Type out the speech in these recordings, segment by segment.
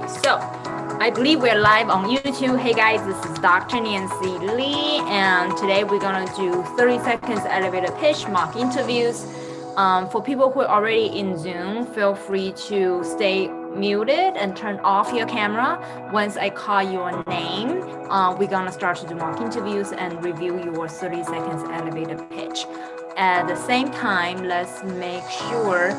So I believe we're live on YouTube. Hey guys, this is Dr. Nancy Lee, and today we're gonna do 30 seconds elevator pitch mock interviews. For people who are already in Zoom, feel free to stay muted and turn off your camera. Once I call your name, we're gonna start to do mock interviews and review your 30 seconds elevator pitch. At the same time, let's make sure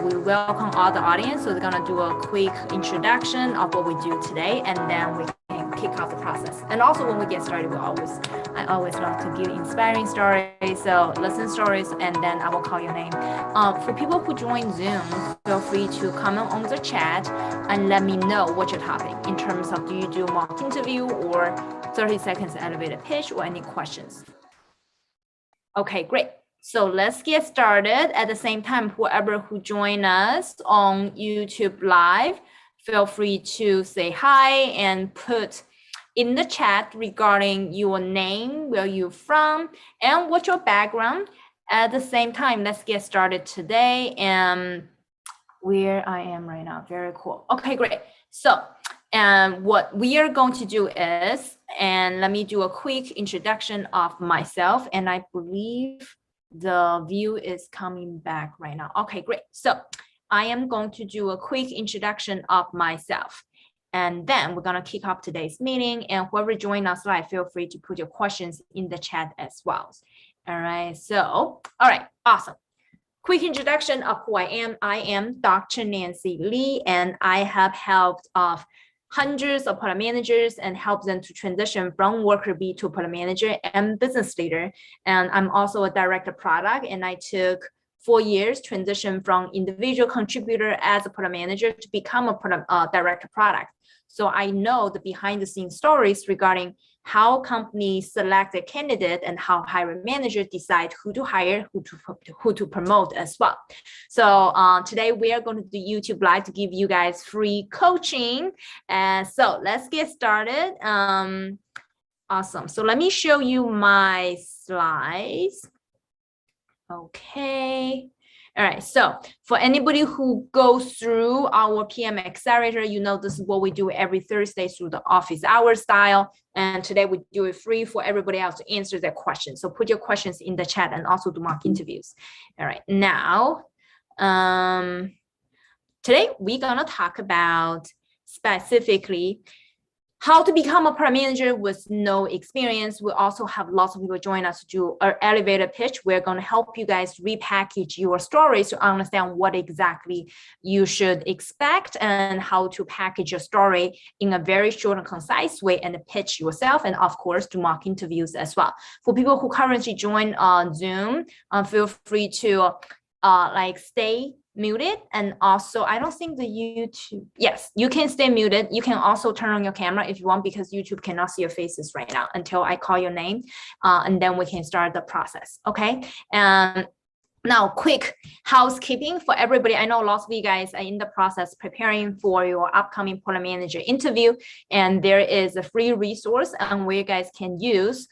we welcome all the audience. So we're gonna do a quick introduction of what we do today, and then we can kick off the process. And also when we get started, I always love to give inspiring stories. So listen stories, and then I will call your name. For people who join Zoom, feel free to comment on the chat and let me know what's your topic in terms of do you do mock interview or 30 seconds elevator pitch or any questions. Okay, great. So let's get started. At the same time, whoever who join us on YouTube Live, feel free to say hi and put in the chat regarding your name, where you're from, and what's your background. At the same time, let's get started today and where I am right now. Very cool. Okay, great. So, and what we are going to do is, and let me do a quick introduction of myself, and I believe the view is coming back right now. Okay, great. So I am going to do a quick introduction of myself, and then we're going to kick off today's meeting, and whoever joined us live, feel free to put your questions in the chat as well. All right, so, all right, awesome. Quick introduction of who I am. I am Dr. Nancy Lee, and I have helped hundreds of product managers and help them to transition from worker bee to product manager and business leader. And I'm also a director product, and I took 4 years transition from individual contributor as a product manager to become a product director product. So I know the behind the scenes stories regarding how companies select a candidate and how hiring managers decide who to hire, who to promote as well. So today we are going to do YouTube Live to give you guys free coaching. And so let's get started. Awesome. So let me show you my slides. Okay. All right, so for anybody who goes through our PM Accelerator, you know this is what we do every Thursday through the office hour style. And today we do it free for everybody else to answer their questions. So put your questions in the chat and also do mock interviews. All right, now, today we're gonna talk about specifically how to become a product manager with no experience. We also have lots of people join us to do our elevator pitch. We're going to help you guys repackage your stories to understand what exactly you should expect and how to package your story in a very short and concise way and pitch yourself, and of course do mock interviews as well. For people who currently join on Zoom, feel free to stay muted, and also I don't think the YouTube, yes, you can stay muted. You can also turn on your camera if you want, because YouTube cannot see your faces right now until I call your name, and then we can start the process. Okay, and now quick housekeeping for everybody. I know lots of you guys are in the process preparing for your upcoming product manager interview, and there is a free resource and where you guys can use.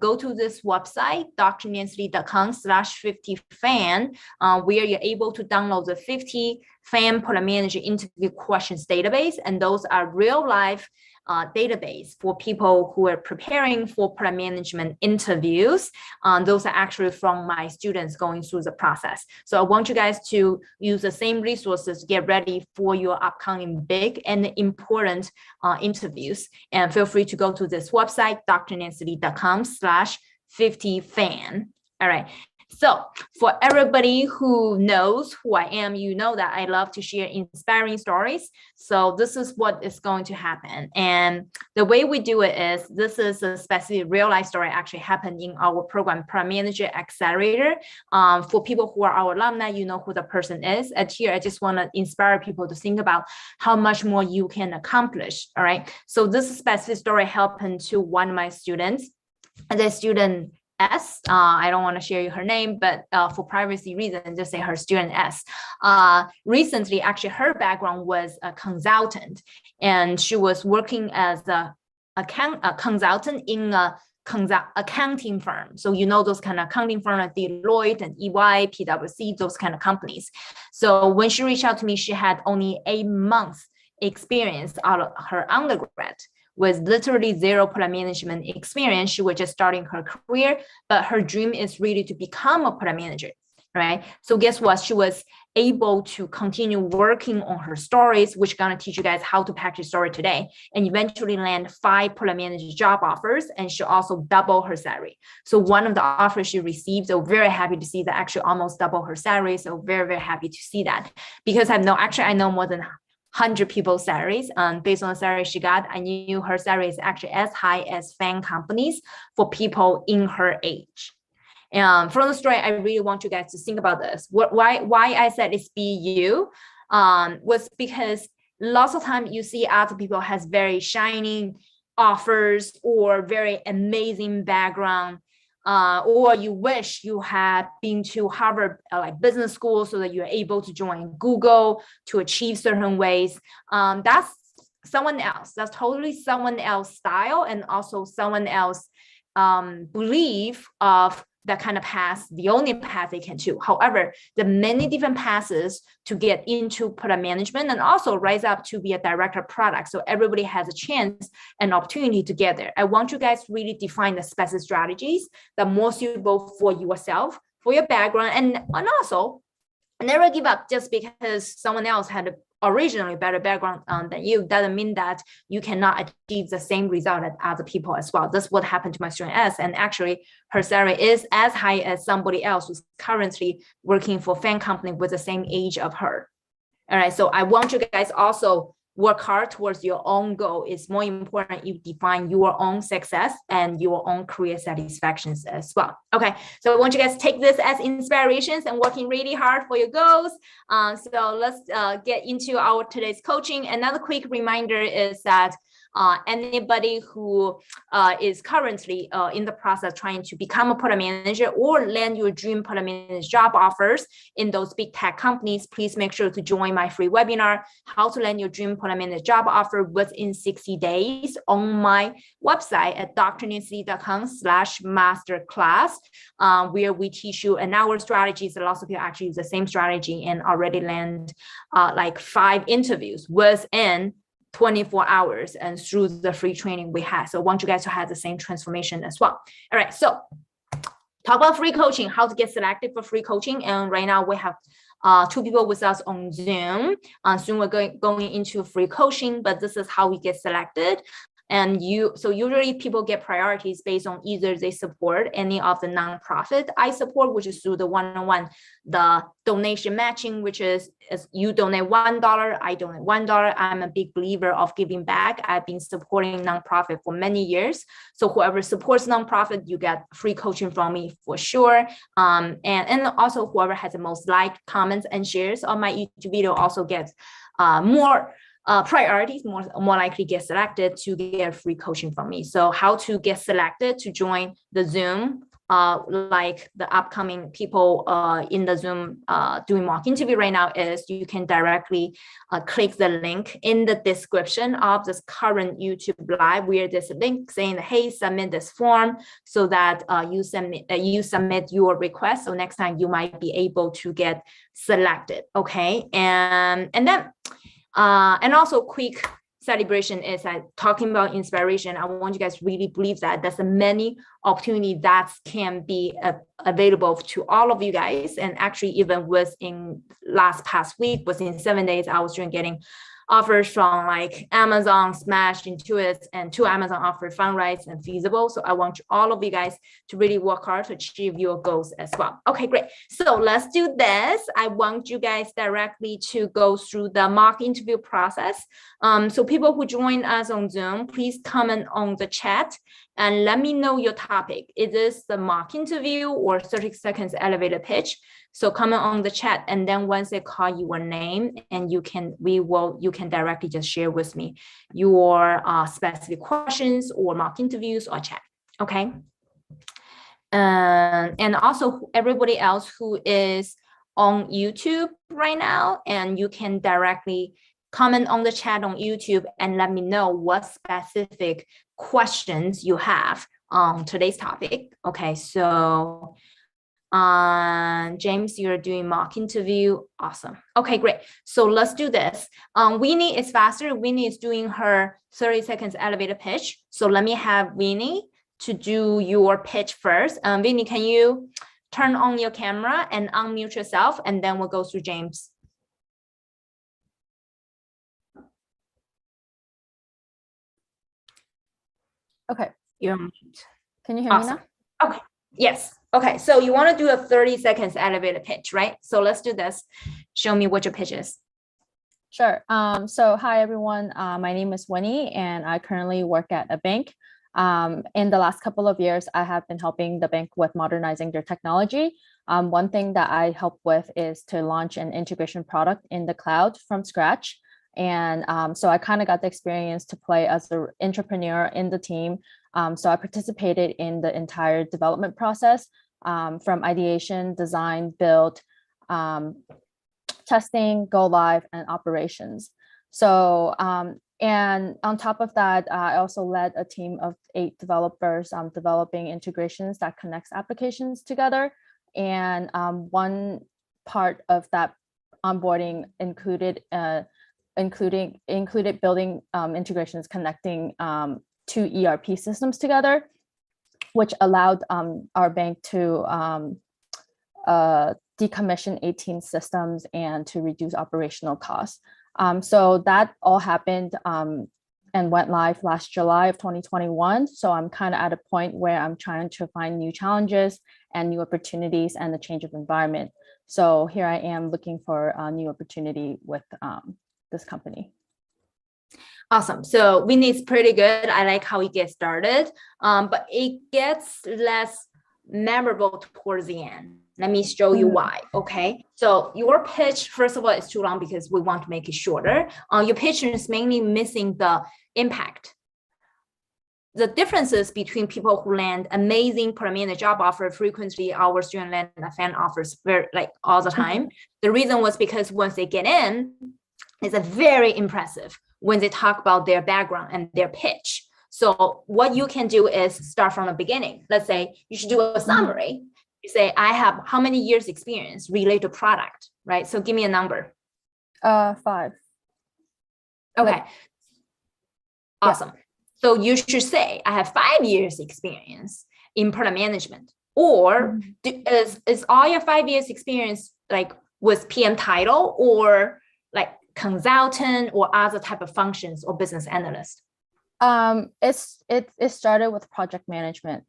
Go to this website, drnancy.com/50FAANG, where you're able to download the 50 FAANG product manager interview questions database, and those are real life database for people who are preparing for product management interviews. Those are actually from my students going through the process. So I want you guys to use the same resources to get ready for your upcoming big and important interviews. And feel free to go to this website, drnancy.com/50FAANG. All right. So for everybody who knows who I am, you know that I love to share inspiring stories. So this is what is going to happen. And the way we do it is, this is a specific real life story actually happened in our program, Product Manager Accelerator. For people who are our alumni, you know who the person is. And here, I just want to inspire people to think about how much more you can accomplish. All right. So this specific story happened to one of my students. The student S. I don't want to share you her name, but for privacy reasons, just say her student S. Recently, actually, her background was a consultant, and she was working as a consultant in a accounting firm. So you know those kind of accounting firms like Deloitte and EY, PwC, those kind of companies. So when she reached out to me, she had only 8 months experience out of her undergrad. With literally zero product management experience, she was just starting her career, but her dream is really to become a product manager, right? So guess what? She was able to continue working on her stories, which I'm gonna teach you guys how to package story today, and eventually land 5 product manager job offers, and she also double her salary. So one of the offers she received, so very happy to see that, actually almost double her salary. So very, very happy to see that, because I know more than 100 people's salaries. Based on the salary she got, I knew her salary is actually as high as FAANG companies for people in her age. And from the story, I really want you guys to think about this. Why I said it's be you was because lots of time you see other people has very shining offers or very amazing background, or you wish you had been to Harvard like business school so that you're able to join Google to achieve certain ways. That's someone else. That's totally someone else style, and also someone else belief of that kind of path, the only path they can do. However, the many different paths to get into product management and also rise up to be a director of product. So everybody has a chance and opportunity to get there. I want you guys to really define the specific strategies that most suitable for yourself, for your background, and also never give up just because someone else had a originally better background than you. Doesn't mean that you cannot achieve the same result as other people as well. That's what happened to my student S, and actually her salary is as high as somebody else who's currently working for FAANG company with the same age of her. All right, so I want you guys also work hard towards your own goal. It's more important you define your own success and your own career satisfactions as well. Okay, so I want you guys to take this as inspirations and working really hard for your goals. So let's get into our today's coaching. Another quick reminder is that anybody who is currently in the process trying to become a product manager or land your dream product manager job offers in those big tech companies, please make sure to join my free webinar, How to Land Your Dream Product Manager Job Offer Within 60 Days, on my website at drnancy.com/masterclass, where we teach you an hour strategies. A lot of people actually use the same strategy and already land like 5 interviews within 24 hours and through the free training we have. So I want you guys to have the same transformation as well. All right, so talk about free coaching, how to get selected for free coaching. And right now we have 2 people with us on Zoom. Soon we're going into free coaching, but this is how we get selected. And so usually people get priorities based on either they support any of the nonprofit I support, which is through the one-on-one, the donation matching, which is you donate $1, I donate $1. I'm a big believer of giving back. I've been supporting nonprofit for many years. So whoever supports nonprofit, you get free coaching from me for sure. And also whoever has the most liked, comments, and shares on my YouTube video also gets more priorities, more likely get selected to get free coaching from me. So how to get selected to join the Zoom, like the upcoming people in the Zoom doing mock interview right now, is you can directly click the link in the description of this current YouTube live, where there's a link saying, hey, submit this form, so that you submit your request. So next time you might be able to get selected. Okay, and then and also quick celebration is that talking about inspiration. I want you guys to really believe that there's a many opportunity that can be available to all of you guys. And actually, even within past week, within 7 days, I was getting offers from like Amazon, Smash, Intuit, and 2 Amazon offers, Fundrise and Feasible. So I want all of you guys to really work hard to achieve your goals as well. Okay, great. So let's do this. I want you guys directly to go through the mock interview process. So people who join us on Zoom, please comment on the chat and let me know your topic. Is this the mock interview or 30 seconds elevator pitch? So comment on the chat, and then once they call your name, and you can directly just share with me your specific questions or mock interviews or chat. Okay. And also everybody else who is on YouTube right now, and you can directly comment on the chat on YouTube and let me know what specific questions you have on today's topic. Okay, so James, you're doing mock interview. Awesome. Okay, great. So let's do this. Winnie is faster. Winnie is doing her 30 seconds elevator pitch. So let me have Winnie to do your pitch first. Winnie, can you turn on your camera and unmute yourself, and then we'll go through James. Okay. You're on mute. Can you hear me now? Okay. Yes. Okay. So you want to do a 30 seconds elevator pitch, right? So let's do this. Show me what your pitch is. Sure. So hi, everyone. My name is Winnie, and I currently work at a bank. In the last couple of years, I have been helping the bank with modernizing their technology. One thing that I help with is to launch an integration product in the cloud from scratch. And so I kind of got the experience to play as an entrepreneur in the team. So I participated in the entire development process, from ideation, design, build, testing, go live, and operations. So, and on top of that, I also led a team of 8 developers developing integrations that connects applications together. And one part of that onboarding included building integrations connecting 2 ERP systems together, which allowed our bank to decommission 18 systems and to reduce operational costs. So that all happened and went live last July of 2021. So I'm kind of at a point where I'm trying to find new challenges and new opportunities and the change of environment. So here I am looking for a new opportunity with this company. Awesome. So Winnie is pretty good. I like how it gets started, but it gets less memorable towards the end. Let me show you why. Okay. So your pitch, first of all, is too long because we want to make it shorter. Your pitch is mainly missing the impact. The differences between people who land amazing permanent job offer frequently, our student land a FAANG offers very like all the time. The reason was because once they get in, it's a very impressive when they talk about their background and their pitch. So what you can do is start from the beginning. Let's say you should do a summary. You say, I have how many years experience related to product, right? So give me a number. 5. Okay. Awesome. Yeah. So you should say, I have 5 years experience in product management. Or is all your 5 years experience like with PM title or like consultant or other type of functions or business analyst? It started with project management.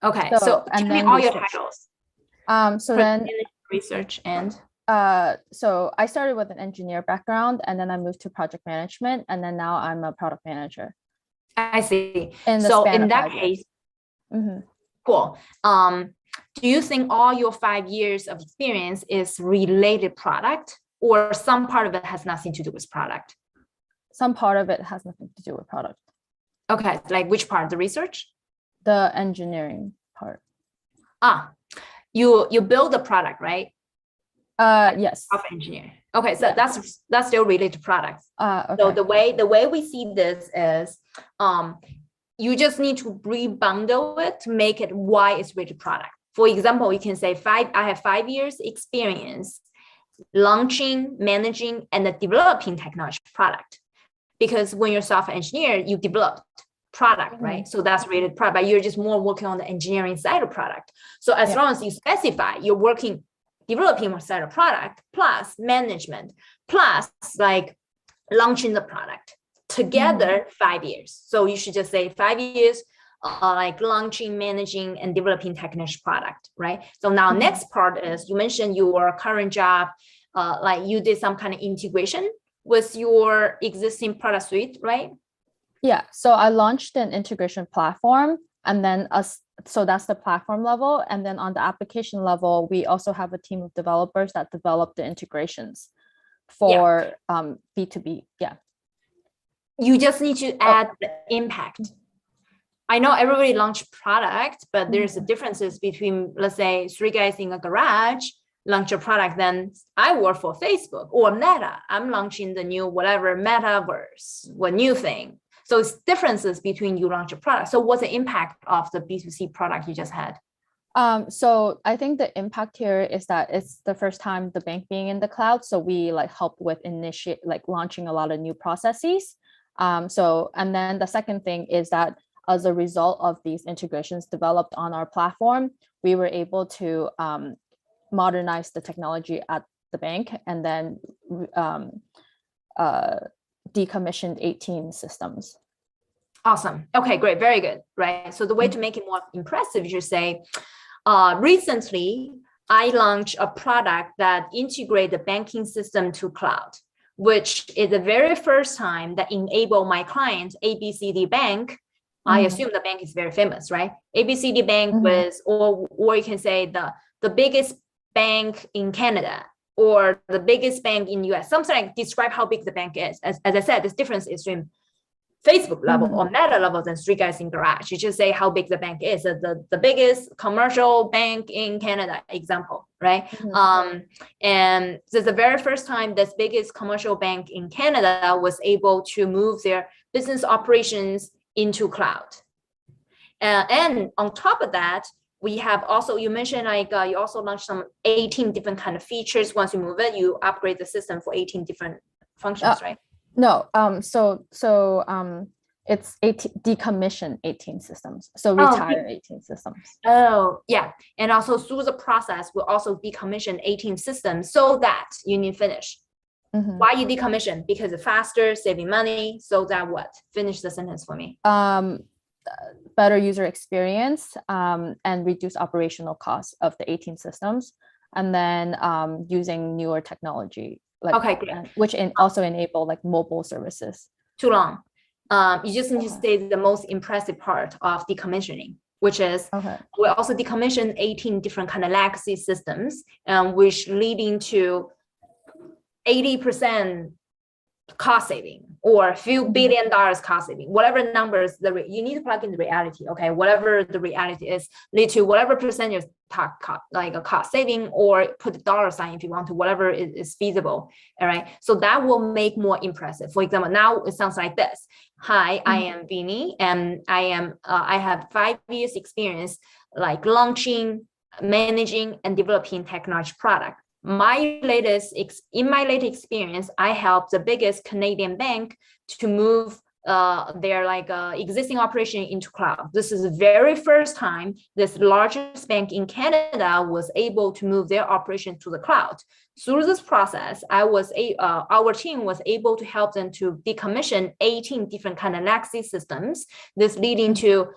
Okay, so tell me all your titles. So then research and so I started with an engineer background, and then I moved to project management, and then now I'm a product manager. I see. So in that case, cool. Do you think all your 5 years of experience is related product, or some part of it has nothing to do with product? Some part of it has nothing to do with product. Okay, like which part? The research? The engineering part. You build the product, right? Yes. Of engineer. Okay, so that's still related to products. Okay. So the way we see this is, you just need to rebundle it to make it why it's related to product. For example, you can say I have 5 years experience launching, managing, and developing technology product. Because when you're a software engineer, you develop product, right? So that's related product, but you're just more working on the engineering side of product. So as long as you specify you're working, developing more side of product, plus management, plus like launching the product together, 5 years. So you should just say 5 years, like launching, managing, and developing technical product, right? So now next part is, you mentioned your current job, like you did some kind of integration with your existing product suite, right? Yeah, so I launched an integration platform, and then so that's the platform level. And then on the application level, we also have a team of developers that develop the integrations for B2B. Yeah. You just need to add the impact. I know everybody launched product, but there's a differences between, let's say, 3 guys in a garage launch a product, then I work for Facebook or Meta. I'm launching the new whatever metaverse, what new thing. So it's differences between you launch a product. So what's the impact of the B2C product you just had? So I think the impact here is that it's the first time the bank being in the cloud. So we like help with launching a lot of new processes. And then the second thing is that as a result of these integrations developed on our platform, we were able to modernize the technology at the bank and then decommissioned 18 systems. Awesome. Okay, great. Very good. Right. So the way to make it more impressive, you should say, recently, I launched a product that integrates the banking system to cloud, which is the very first time that enable my client, ABCD Bank. I assume the bank is very famous, right? ABCD Bank was, or you can say the biggest bank in Canada or the biggest bank in US. Something like describe how big the bank is. As I said, this difference is in Facebook level or Meta level than three guys in garage. You just say how big the bank is. The biggest commercial bank in Canada, example, right? And this is the very first time this biggest commercial bank in Canada was able to move their business operations into cloud. And on top of that, we have also, you mentioned like you also launched some 18 different kind of features. Once you move it, you upgrade the system for 18 different functions, right? No, it's decommission 18 systems. So retire 18 systems. Oh, yeah. And also through the process, we'll also decommission 18 systems so that you need finish. Why you decommission? Because it's faster, saving money, so that what? Finish the sentence for me. Better user experience and reduce operational costs of the 18 systems. And then using newer technology. Okay, great. Which also enable like mobile services. Too long. You just need to say the most impressive part of decommissioning, which is we also decommission 18 different kind of legacy systems, which leading to 80% cost saving or a few $1 billion cost saving, whatever numbers you need to plug in the reality. Okay, whatever the reality is, lead to whatever percentage like a cost saving, or put the dollar sign if you want to, whatever is feasible. All right, so that will make more impressive. For example, now it sounds like this. Hi, I am Vinny, and I have 5 years experience like launching, managing, and developing technology product. In my latest experience, I helped the biggest Canadian bank to move their existing operation into cloud. This is the very first time this largest bank in Canada was able to move their operation to the cloud. Through this process, our team was able to help them to decommission 18 different kind of legacy systems. This leading to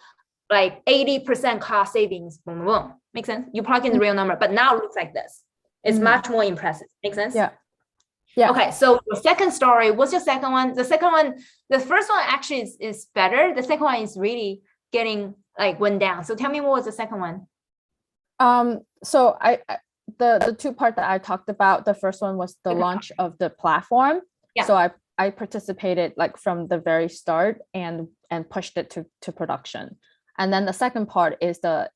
like 80% cost savings. Boom, boom, boom. Make sense? You plug in the real number, but now it looks like this. It's much more impressive. Make sense? Yeah. Yeah. Okay. So the second story, what's your second one? The second one, the first one actually is better. The second one is really getting went down. So tell me what was the second one? So the two part that I talked about, the first one was the launch of the platform. Yeah. So I participated from the very start and pushed it to production. And then the second part is to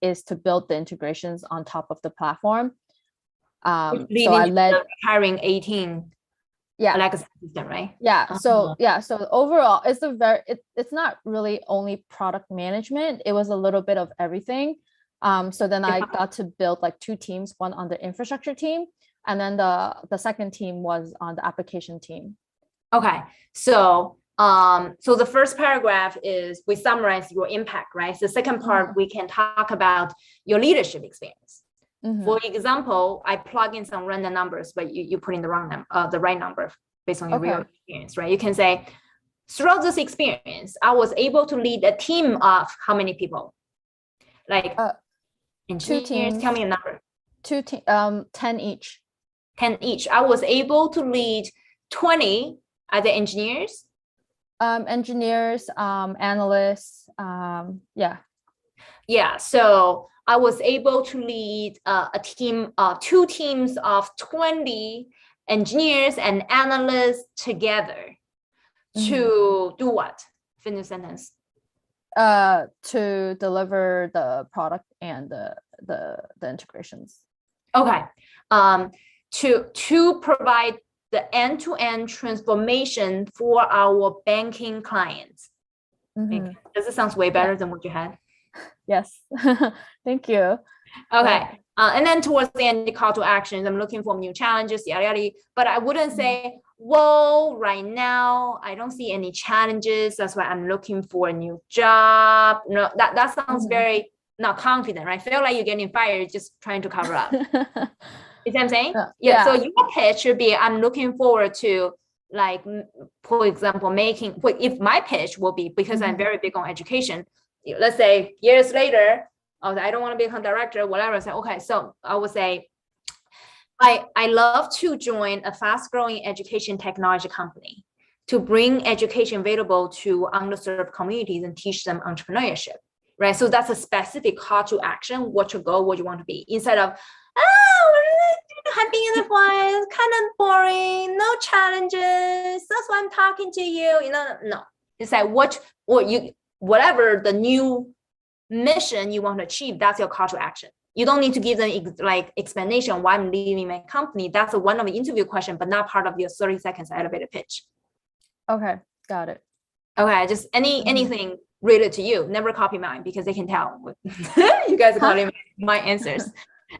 build the integrations on top of the platform. So I led hiring 18 legacy system, right? Yeah. So so overall it's not really only product management. It was a little bit of everything. So then I got to build 2 teams, one on the infrastructure team, and then the second team was on the application team. Okay. So so the first paragraph is we summarize your impact, right? The second part, we can talk about your leadership experience. For example, I plug in some random numbers, but you put in the right number based on your real experience, right? You can say, throughout this experience, I was able to lead a team of how many people? Two teams. Tell me a number. 10 each. 10 each. I was able to lead 20 other engineers. Engineers, analysts, Yeah, so I was able to lead a team, 2 teams of 20 engineers and analysts together to do what? Finish sentence. To deliver the product and the integrations. Okay. To provide the end-to-end transformation for our banking clients. Does it sound way better than what you had? Yes. Thank you. Okay. And then towards the end, the call to actions, I'm looking for new challenges, yada, yada. But I wouldn't say, well, right now, I don't see any challenges. That's why I'm looking for a new job. No, that sounds very not confident, right? I feel like you're getting fired, just trying to cover up. You see what I'm saying? Yeah. So your pitch should be, I'm looking forward to, like, for example, if my pitch will be, because I'm very big on education, let's say years later, I don't want to become director, whatever. So, okay, so I would say, I love to join a fast growing education technology company to bring education available to underserved communities and teach them entrepreneurship, right? So that's a specific call to action, what your goal, what you want to be, instead of, being in the flight, kind of boring, no challenges. That's why I'm talking to you. No. It's like whatever the new mission you want to achieve, that's your call to action. You don't need to give them explanation why I'm leaving my company. That's one of the interview question, but not part of your 30 seconds elevator pitch. Okay, got it. Okay, just anything related to you. Never copy mine because they can tell you guys are copying my answers.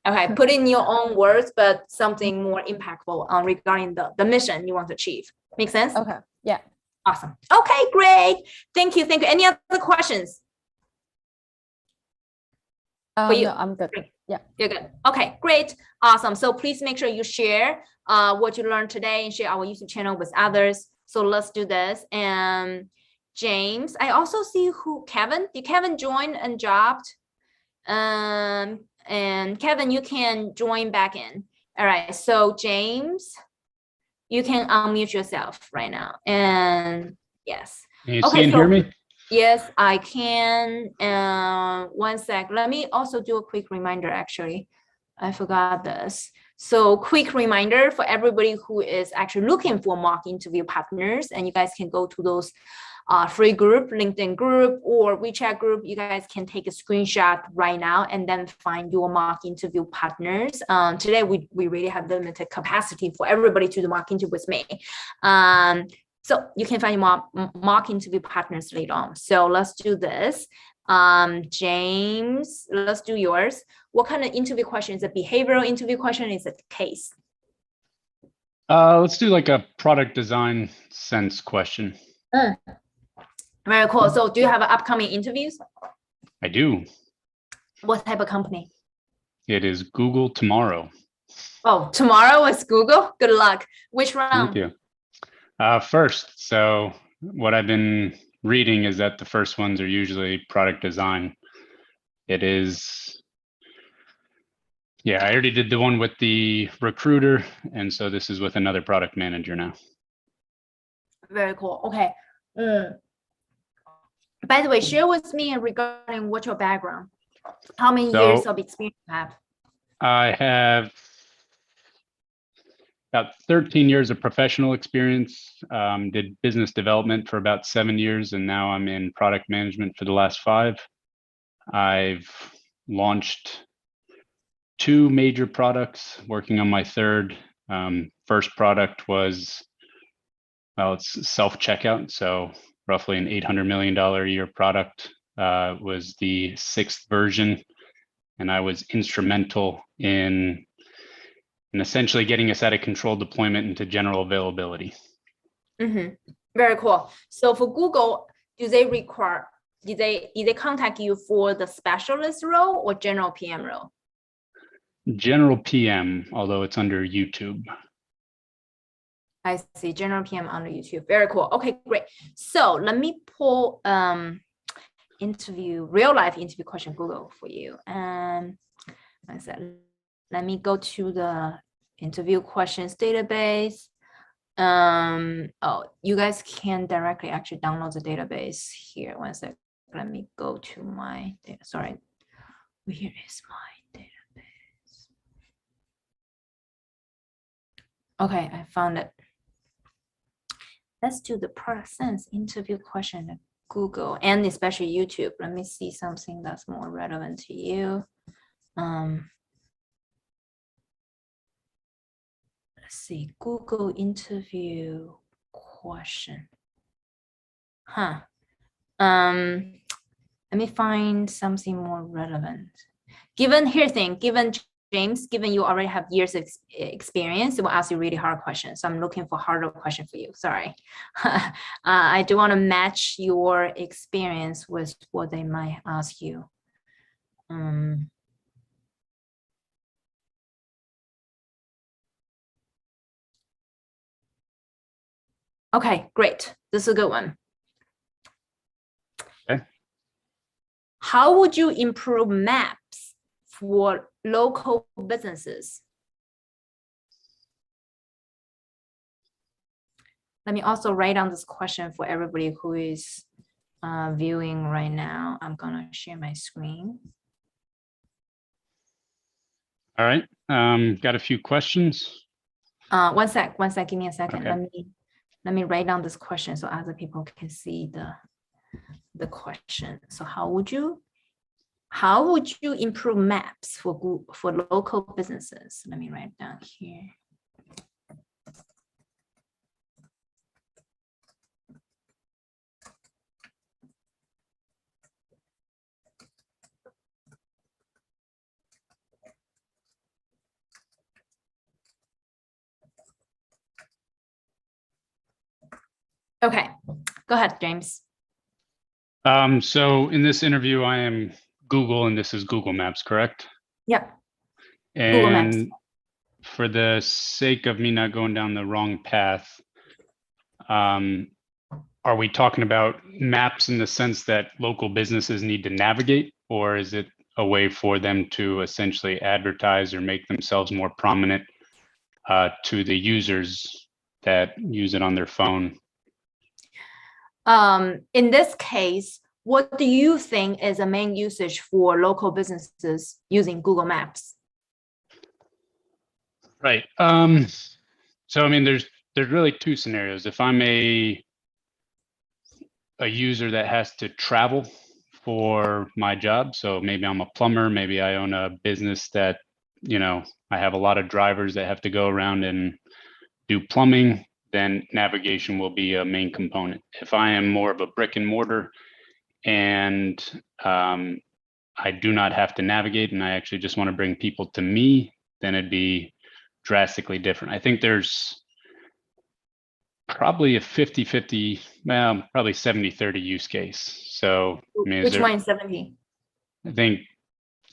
Okay, put in your own words, but something more impactful regarding the mission you want to achieve. Make sense? Okay, yeah. Awesome. Okay, great. Thank you. Any other questions? For you? No, I'm good. Great. Yeah. You're good. Okay, great. Awesome. So please make sure you share what you learned today and share our YouTube channel with others. So let's do this. And James, I also see Kevin. Did Kevin join and dropped? And Kevin, you can join back in. All right, so James, you can unmute yourself right now. And yes. Can you see and hear me? Yes, I can. One sec. Let me also do a quick reminder, actually. I forgot this. So quick reminder for everybody who is actually looking for mock interview partners, and you guys can go to those free group, LinkedIn group or WeChat group. You guys can take a screenshot right now and then find your mock interview partners. Today, we really have limited capacity for everybody to do mock interview with me. So you can find your mock interview partners later on. So let's do this. James, let's do yours. What kind of interview question? Is it a behavioral interview question? Is it a case? Let's do like a product design sense question. Very cool. So do you have upcoming interviews? I do. What type of company? It is Google tomorrow. Oh, tomorrow is Google? Good luck. Which round? Thank you. First. So what I've been reading is that the first ones are usually product design. It is, yeah, I already did the one with the recruiter. And so this is with another product manager now. Very cool. Okay. By the way, share with me regarding what's your background. How many years of experience you have? I have about 13 years of professional experience, did business development for about 7 years, and now I'm in product management for the last 5. I've launched 2 major products, working on my third. First product was, well, it's self-checkout, so roughly an $800 million a year product, was the 6th version. And I was instrumental in essentially getting us out of controlled deployment into general availability. Very cool. So for Google, did they contact you for the specialist role or general PM role? General PM, although it's under YouTube. I see, general PM under YouTube. Very cool. Okay, great. So let me pull real life interview question Google for you. And I said, let me go to the interview questions database. Oh, you guys can directly actually download the database here. One sec. Let me go to my data. Sorry, here is my database. Okay, I found it. Let's do the product sense interview question at Google and especially YouTube. Let me see something that's more relevant to you. Let's see, Google interview question. Let me find something more relevant. Given James, given you already have years of experience, it will ask you really hard questions. So I'm looking for harder question for you. Sorry. I do want to match your experience with what they might ask you. Okay, great. This is a good one. Okay. How would you improve maps for local businesses? Let me also write down this question for everybody who is viewing right now. I'm gonna share my screen. All right, got a few questions. One sec, give me a second. Okay. Let me write down this question so other people can see the question. So how would you improve maps for local businesses? Let me write down here. Okay, go ahead, James. So in this interview, I am Google, and this is Google Maps, correct? Yep. And Google Maps. for the sake of me not going down the wrong path, are we talking about maps in the sense that local businesses need to navigate, or is it a way for them to essentially advertise or make themselves more prominent to the users that use it on their phone? In this case, what do you think is a main usage for local businesses using Google Maps? Right. So I mean, there's really two scenarios. If I'm a user that has to travel for my job, so maybe I'm a plumber, maybe I own a business that, you know, I have a lot of drivers that have to go around and do plumbing, then navigation will be a main component. If I am more of a brick and mortar and I do not have to navigate and I actually just want to bring people to me, then it'd be drastically different. I think there's probably a 50-50, well, probably 70-30 use case. So I mean, which one is 70? I think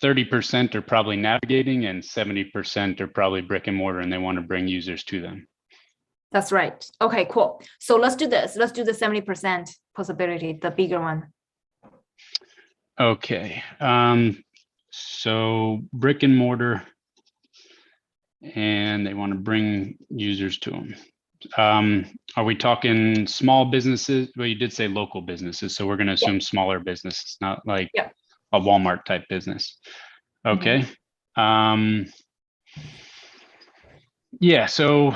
30% are probably navigating and 70% are probably brick and mortar, and they want to bring users to them. That's right. Okay, cool. So let's do this. Let's do the 70% possibility, the bigger one. Okay. So brick and mortar, and they want to bring users to them. Are we talking small businesses? Well, you did say local businesses, so we're going to assume smaller businesses, not like a Walmart type business. Okay. Yeah, so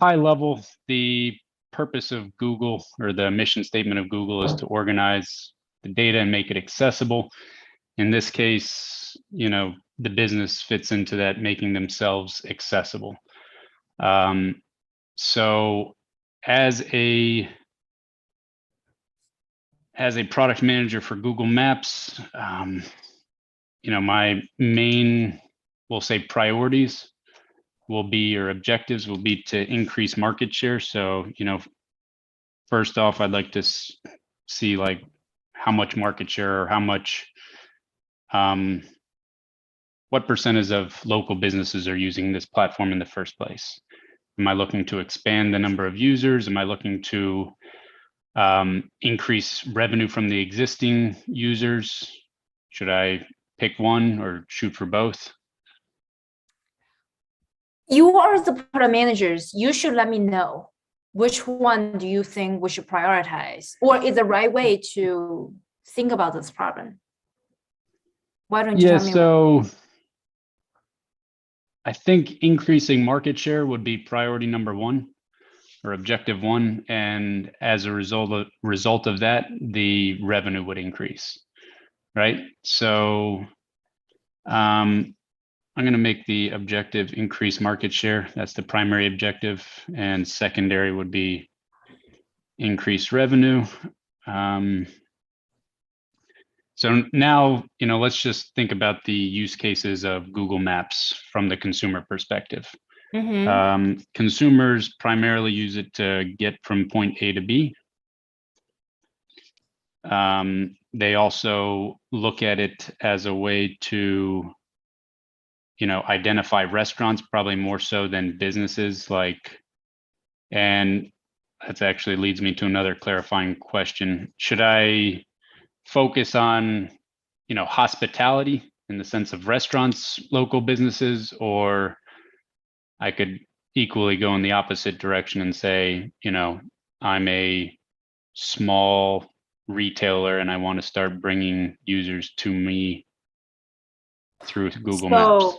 high level, the purpose of Google, or the mission statement of Google, is to organize the data and make it accessible. In this case, you know, the business fits into that, making themselves accessible. So as a product manager for Google Maps, you know, my main, we'll say, priorities will be, or objectives will be, to increase market share. So, you know, first off, I'd like to see like how much market share, or how much, what percentage of local businesses are using this platform in the first place? Am I looking to expand the number of users? Am I looking to increase revenue from the existing users? Should I pick one or shoot for both? You are the product managers. You should let me know which one do you think we should prioritize, or is the right way to think about this problem? Why don't you tell me? So I think increasing market share would be priority number one, or objective one, and as a result of that, the revenue would increase, right? So I'm going to make the objective increase market share. That's the primary objective, and secondary would be increase revenue. So now, let's just think about the use cases of Google Maps from the consumer perspective. Consumers primarily use it to get from point A to B. They also look at it as a way to, identify restaurants, probably more so than businesses and that actually leads me to another clarifying question. Should I focus on, hospitality in the sense of restaurants, local businesses, or I could equally go in the opposite direction and say, I'm a small retailer and I want to start bringing users to me through Google Maps.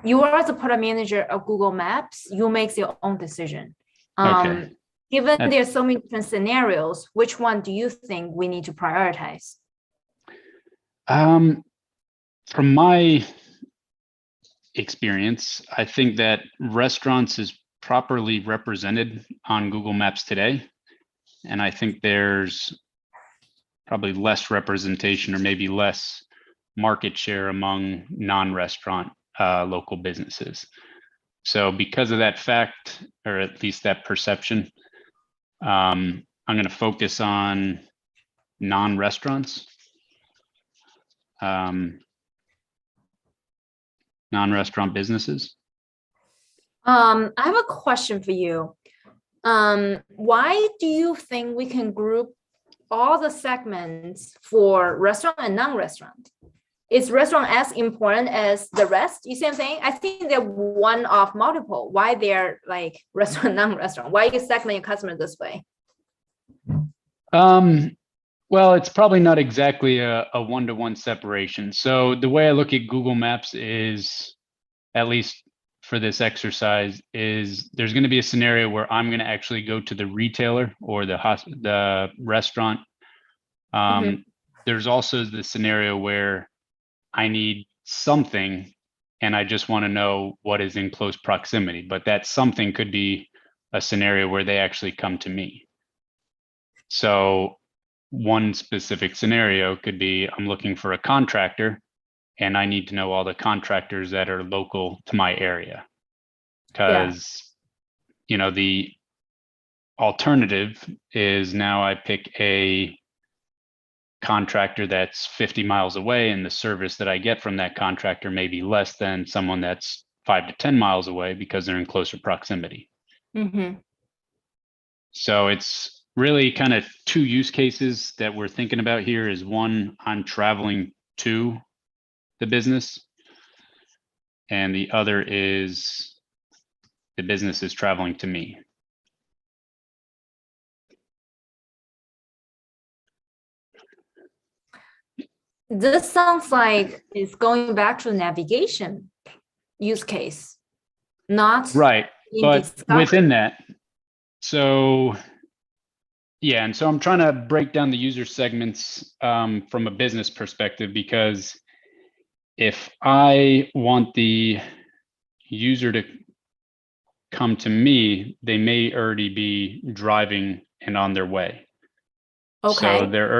You are the product manager of Google Maps. You make your own decision. Okay. Given there's so many different scenarios, which one do you think we need to prioritize? From my experience, I think that restaurants is properly represented on Google Maps today. And I think there's probably less representation or maybe less market share among non-restaurant local businesses. So because of that fact, or at least that perception, I'm going to focus on non-restaurants. Non-restaurant businesses. I have a question for you. Why do you think we can group all the segments for restaurant and non-restaurant? Is restaurant as important as the rest? You see what I'm saying? I think they're one of multiple. Why they're like restaurant, non-restaurant? Why you segment your customer this way? Well, it's probably not exactly a one-to-one separation. So the way I look at Google Maps is, at least for this exercise, is there's going to be a scenario where I'm going to actually go to the retailer or the restaurant. There's also the scenario where I need something and I just want to know what is in close proximity, but that something could be a scenario where they actually come to me. So one specific scenario could be I'm looking for a contractor and I need to know all the contractors that are local to my area, because the alternative is now I pick a contractor that's 50 miles away and the service that I get from that contractor may be less than someone that's 5 to 10 miles away because they're in closer proximity. So it's really kind of two use cases that we're thinking about here. Is one, I'm traveling to the business, and the other is the business is traveling to me. This sounds like it's going back to navigation use case, not right. But discovery. Within that, so yeah, and so I'm trying to break down the user segments from a business perspective, because if I want the user to come to me, they may already be driving and on their way. Okay. So they're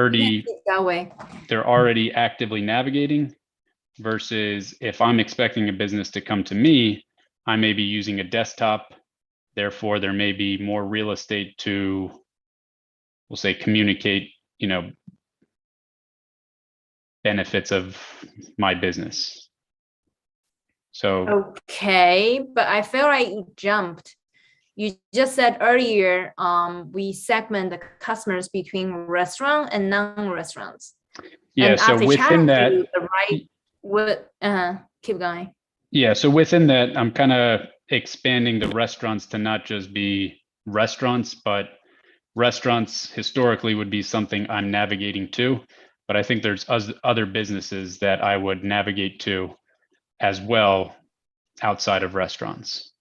already actively navigating, versus if I'm expecting a business to come to me, I may be using a desktop. Therefore, there may be more real estate to, we'll say, communicate, benefits of my business. So okay, but I feel like you jumped. You just said earlier, we segment the customers between restaurant and non-restaurants. Yeah, so within that, keep going. Yeah, so within that, I'm kind of expanding the restaurants to not just be restaurants, but restaurants historically would be something I'm navigating to. But I think there's other businesses that I would navigate to as well outside of restaurants.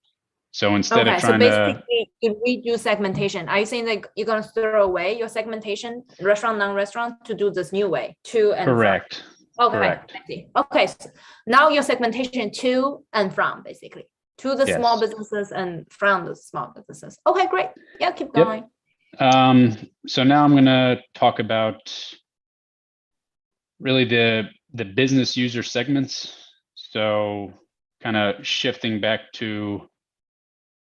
So instead of trying basically, if we do segmentation, are you saying that you're going to throw away your segmentation, restaurant, non-restaurant, to do this new way, to and correct. From? Okay, correct. I see. Okay, so now your segmentation to and from, basically, to the small businesses and from the small businesses. Okay, great. Yeah, keep going. So now I'm going to talk about really the business user segments. So kind of shifting back to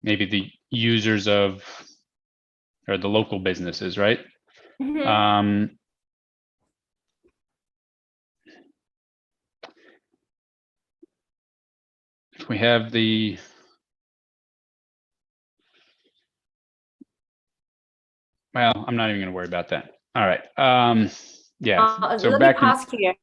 maybe the users of, or the local businesses, right? If we have the, well, I'm not even going to worry about that. All right. Yeah. So let me back pause here.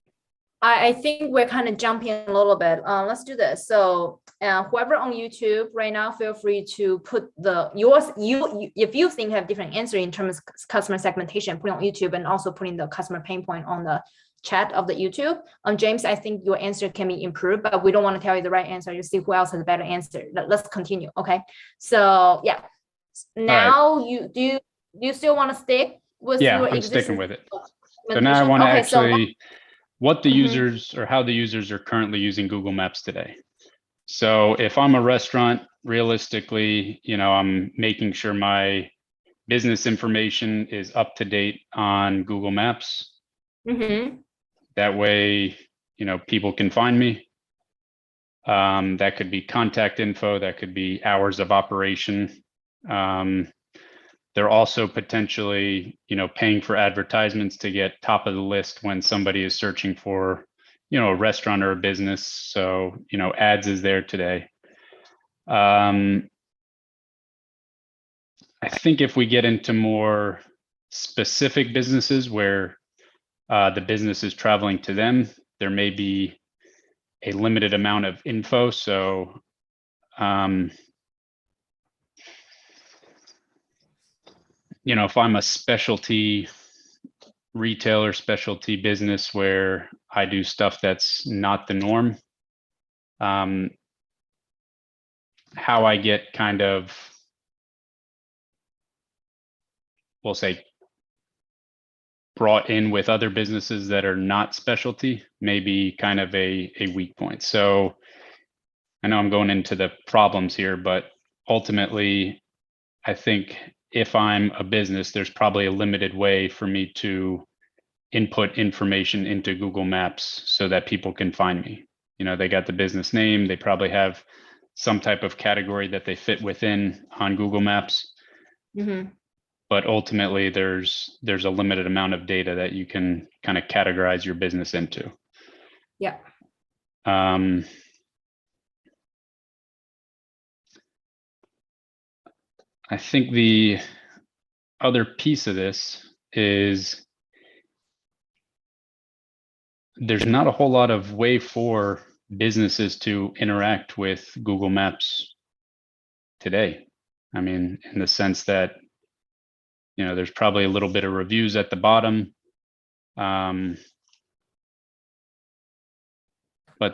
I think we're kind of jumping a little bit. Let's do this. So whoever on YouTube right now, feel free to put if you think you have different answer in terms of customer segmentation, put on YouTube, and also putting the customer pain point on the chat of the YouTube. James, I think your answer can be improved, but we don't want to tell you the right answer. You see who else has a better answer. Let's continue. Okay. So yeah. Now right. Do you still want to stick with your I'm sticking with it. So now I want to actually what the users or how the users are currently using Google Maps today. So if I'm a restaurant, realistically, I'm making sure my business information is up to date on Google Maps. That way, people can find me. That could be contact info, that could be hours of operation. They're also potentially, paying for advertisements to get top of the list when somebody is searching for, a restaurant or a business. So, ads is there today. I think if we get into more specific businesses where the business is traveling to them, there may be a limited amount of info. So, if I'm a specialty retailer, specialty business where I do stuff that's not the norm, how I get kind of, we'll say, brought in with other businesses that are not specialty may be kind of a weak point. So I know I'm going into the problems here, but ultimately, I think if I'm a business, there's probably a limited way for me to input information into Google Maps so that people can find me. They got the business name, they probably have some type of category that they fit within on Google Maps. But ultimately, there's a limited amount of data that you can kind of categorize your business into. Yeah. I think the other piece of this is there's not a whole lot of way for businesses to interact with Google Maps today. I mean, in the sense that, there's probably a little bit of reviews at the bottom. But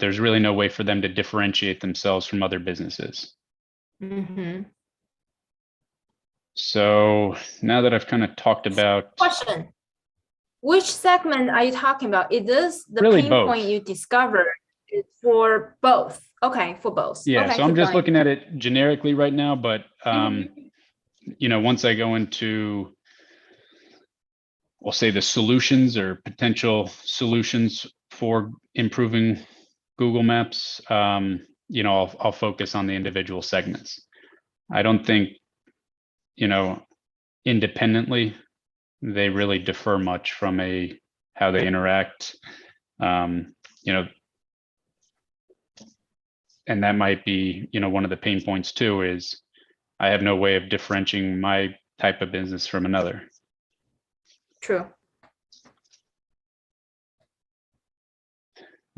there's really no way for them to differentiate themselves from other businesses. So now that I've kind of talked about... Question. Which segment are you talking about? It is the really pain both. Point you discovered for both. Okay, for both. Yeah, okay, so I'm just looking at it generically right now, but once I go into, we'll say, the solutions or potential solutions for improving Google Maps, I'll focus on the individual segments. I don't think, independently, they really differ much from how they interact, and that might be, one of the pain points too, is I have no way of differentiating my type of business from another. True.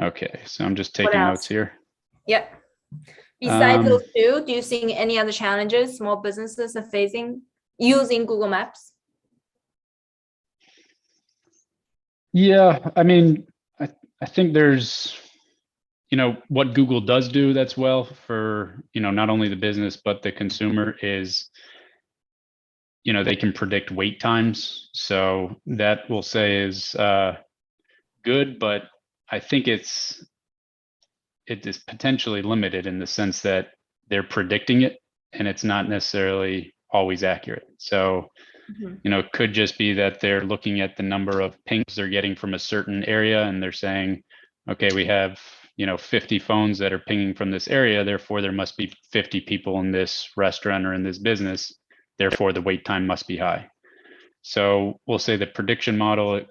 Okay, so I'm just taking notes here. Yep. Besides those two, do you see any other challenges small businesses are facing using Google Maps? Yeah, I mean, I think there's, what Google does do that's well for, not only the business, but the consumer is, they can predict wait times. So that we'll say is good, but I think it is potentially limited in the sense that they're predicting it and it's not necessarily always accurate. So Mhm. It could just be that they're looking at the number of pings they're getting from a certain area and they're saying, okay, we have 50 phones that are pinging from this area, therefore there must be 50 people in this restaurant or in this business, therefore the wait time must be high. So we'll say the prediction model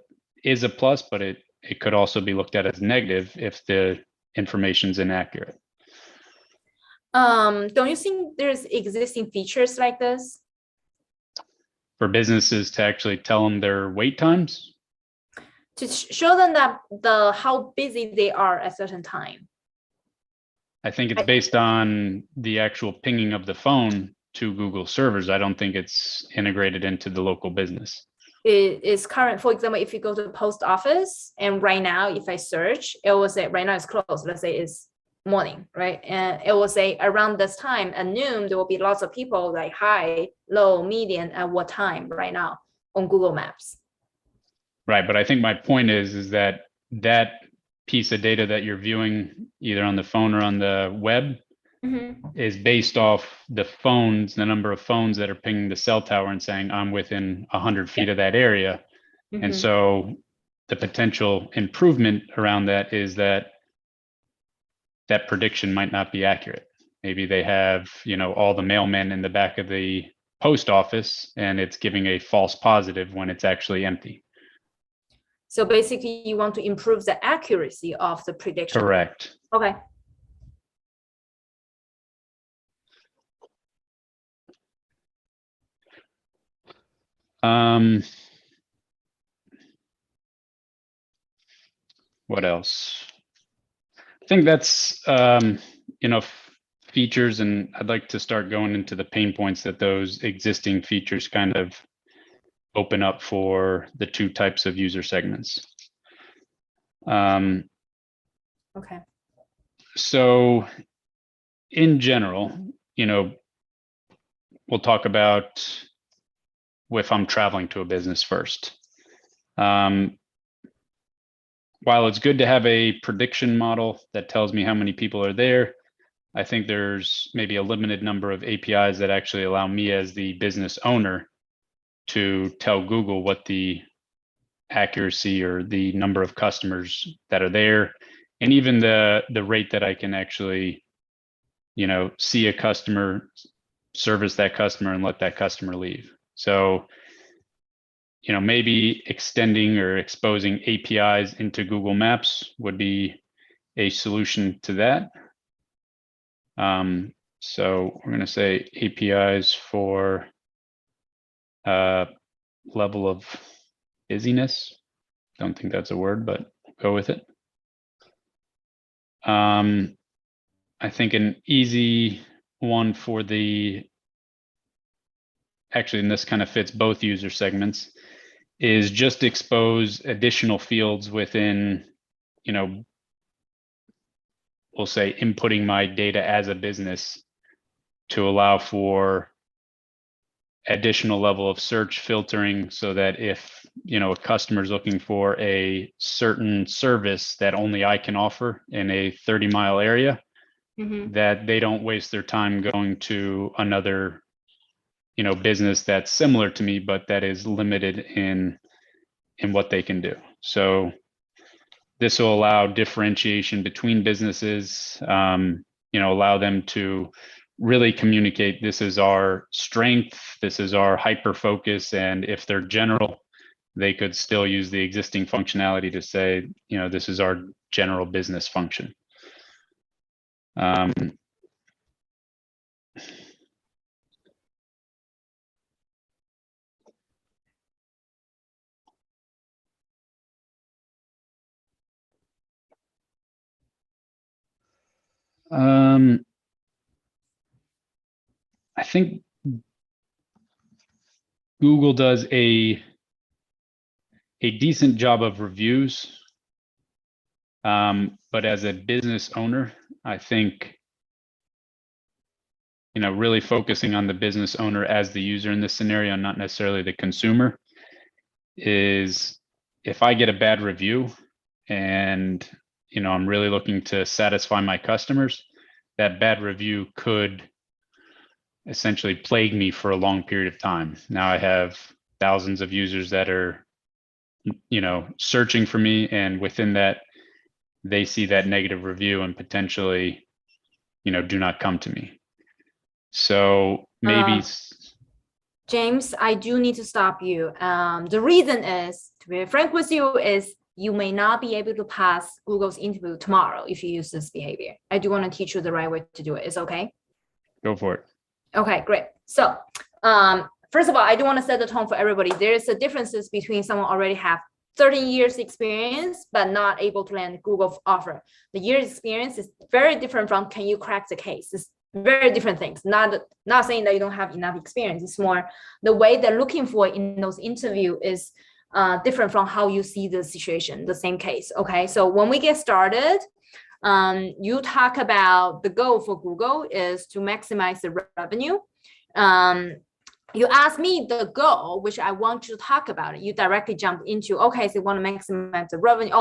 is a plus, but it could also be looked at as negative if the information's inaccurate. Don't you think there's existing features like this? For businesses to actually tell them their wait times? To show them that how busy they are at a certain time. I think it's based on the actual pinging of the phone to Google servers. I don't think it's integrated into the local business. It is current. For example, if you go to the post office and right now, if I search, it will say right now it's closed. Let's say it's morning, right? And it will say around this time at noon, there will be lots of people like high, low, medium, at what time right now on Google Maps. Right, but I think my point is that piece of data that you're viewing either on the phone or on the web is based off the number of phones that are pinging the cell tower and saying I'm within 100 feet of that area. And so the potential improvement around that is that prediction might not be accurate. Maybe they have, all the mailmen in the back of the post office and it's giving a false positive when it's actually empty. So basically you want to improve the accuracy of the prediction. Correct. Okay. What else? I think that's, features, and I'd like to start going into the pain points that those existing features kind of open up for the two types of user segments. Okay. So in general, we'll talk about if I'm traveling to a business first. While it's good to have a prediction model that tells me how many people are there, I think there's maybe a limited number of APIs that actually allow me as the business owner to tell Google what the accuracy or the number of customers that are there, and even the rate that I can actually, see a customer, service that customer, and let that customer leave. So, maybe extending or exposing APIs into Google Maps would be a solution to that. So we're going to say APIs for level of busyness. Don't think that's a word, but go with it. I think an easy one for actually, and this kind of fits both user segments, is just expose additional fields within, we'll say inputting my data as a business to allow for additional level of search filtering, so that if, a customer is looking for a certain service that only I can offer in a 30-mile area, that they don't waste their time going to another, business that's similar to me, but that is limited in what they can do. So this will allow differentiation between businesses, allow them to really communicate, this is our strength, this is our hyper focus, and if they're general, they could still use the existing functionality to say, this is our general business function. I think Google does a decent job of reviews, but as a business owner, I think, really focusing on the business owner as the user in this scenario, not necessarily the consumer, is if I get a bad review and, I'm really looking to satisfy my customers, that bad review could essentially plague me for a long period of time. Now I have thousands of users that are, searching for me, and within that, they see that negative review and potentially, do not come to me. So maybe James, I do need to stop you. The reason is, to be frank with you, is you may not be able to pass Google's interview tomorrow if you use this behavior. I do want to teach you the right way to do it. It's okay? Go for it. Okay, great. So first of all, I do want to set the tone for everybody. There's a differences between someone already have 13 years experience, but not able to land Google offer. The years experience is very different from can you crack the case. It's very different things. Not saying that you don't have enough experience. It's more the way they're looking for in those interview is different from how you see the situation, the same case. Okay, so when we get started, you talk about the goal for Google is to maximize the revenue. You ask me the goal, which I want you to talk about it. You directly jump into, okay, so you want to maximize the revenue,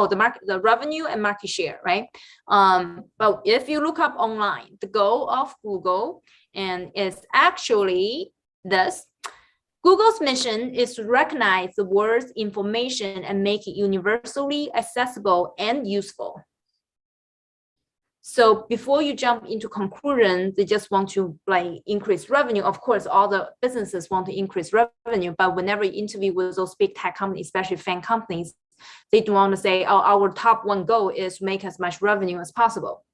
the revenue and market share, right? But if you look up online, the goal of Google and is actually this. Google's mission is to recognize the world's information and make it universally accessible and useful. So before you jump into conclusion, they just want to increase revenue. Of course, all the businesses want to increase revenue, but whenever you interview with those big tech companies, especially FAANG companies, they do want to say, oh, our top one goal is to make as much revenue as possible.